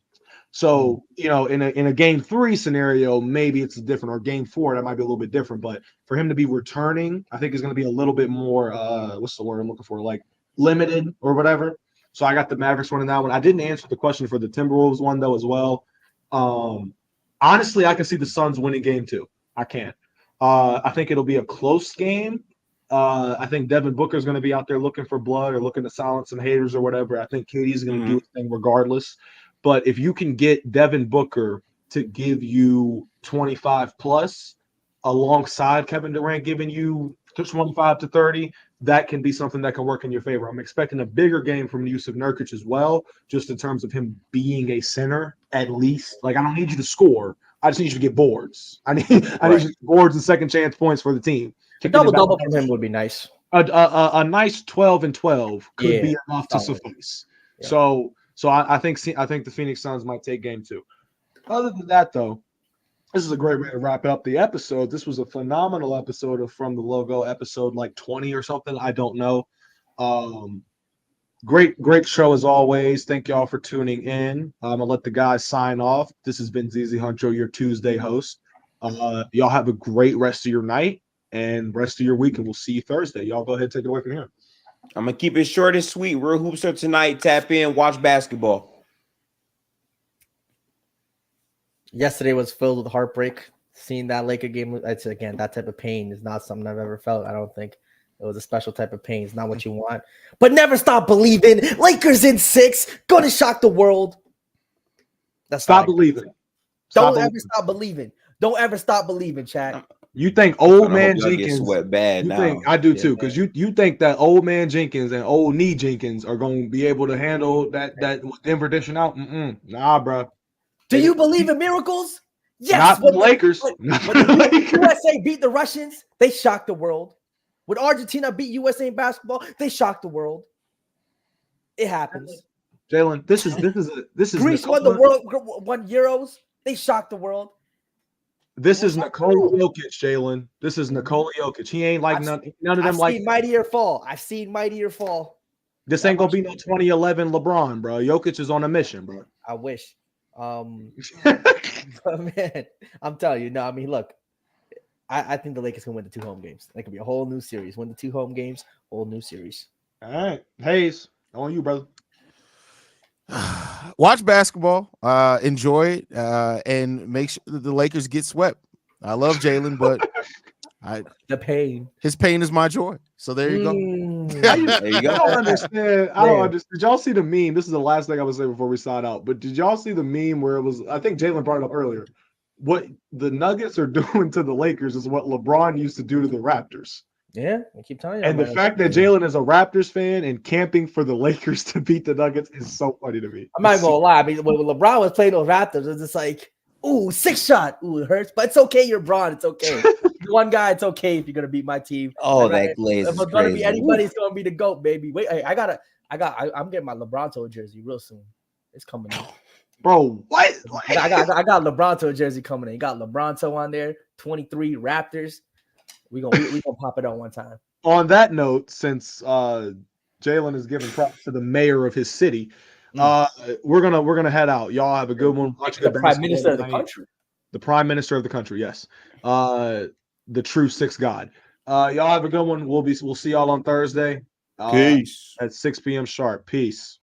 So, in a game 3 scenario, maybe it's different, or game 4, that might be a little bit different. But for him to be returning, I think is going to be a little bit more, what's the word I'm looking for? Like limited or whatever. So I got the Mavericks winning that one. I didn't answer the question for the Timberwolves one, though, as well. Honestly, I can see the Suns winning game 2. I can. I think it'll be a close game. I think Devin Booker is going to be out there looking for blood or looking to silence some haters or whatever. I think KD is going to do his thing regardless. But if you can get Devin Booker to give you 25 plus alongside Kevin Durant giving you 25 to 30, that can be something that can work in your favor. I'm expecting a bigger game from Yusuf Nurkic as well, just in terms of him being a center at least. Like, I don't need you to score. I just need you to get boards. I need you to get boards and second chance points for the team. A double from him would be nice. A nice 12 and 12 could be enough to suffice. Yeah. So I think the Phoenix Suns might take game 2. Other than that, though, this is a great way to wrap up the episode. This was a phenomenal episode of From the Logo, episode like 20 or something. I don't know. Great show as always. Thank y'all for tuning in. I'm gonna let the guys sign off. This has been ZZ Huncho, your Tuesday host. Y'all have a great rest of your night and rest of your week, and we'll see you Thursday. Y'all go ahead and take it away from here. I'm going to keep it short and sweet. Real Hoopster tonight. Tap in, watch basketball. Yesterday was filled with heartbreak. Seeing that Laker game, again, that type of pain is not something I've ever felt. I don't think it was a special type of pain. It's not what you want. But never stop believing. Lakers in 6. Gonna shock the world. Stop believing. Don't ever stop believing. Don't ever stop believing, Chad. You think old man Jenkins sweat bad now? I do too, because you think that old man Jenkins and old knee Jenkins are going to be able to handle that Denver dishing out? Nah, bro. Do you believe in miracles? Yes. Not when the Lakers. When the USA beat the Russians, they shocked the world. When Argentina beat USA in basketball, they shocked the world. It happens. Jalen, this is Greece won Euros. They shocked the world. This is Nikola Jokic, Jalen. This is Nikola Jokic. He ain't like none of them. I've seen mightier fall. This ain't gonna be no 2011 LeBron, bro. Jokic is on a mission, bro. I wish. But man, I'm telling you, no. I mean, look, I think the Lakers can win the 2 home games. That could be a whole new series. Win the 2 home games, whole new series. All right, Hayes, on you, brother. Watch basketball, enjoy it, and make sure that the Lakers get swept. I love Jalen, but his pain is my joy. So there you go. There you go. I don't understand. Did y'all see the meme? This is the last thing I would say before we sign out. But did y'all see the meme where it was? I think Jalen brought it up earlier. What the Nuggets are doing to the Lakers is what LeBron used to do to the Raptors. Yeah, I keep telling you. And the fact that Jalen is a Raptors fan and camping for the Lakers to beat the Nuggets is so funny to me. I'm not even gonna lie. I mean, when LeBron was playing those Raptors, it was just like, ooh, 6 shot. Ooh, it hurts, but it's okay. You're Bron. It's okay. One guy, it's okay if you're gonna beat my team. Oh, that glaze. If it's gonna be anybody, it's gonna be the GOAT, baby. Wait, I'm getting my LeBronto jersey real soon. It's coming in. Bro, what? I got LeBronto jersey coming in. You got LeBronto on there, 23 Raptors. We gonna pop it on one time. On that note, since Jalen is giving props to the mayor of his city, we're gonna head out. Y'all have a good one. Watch the Prime Minister of the country. The Prime Minister of the country, yes. The true 6th God. Y'all have a good one. We'll see y'all on Thursday. Peace. At 6 p.m. sharp. Peace.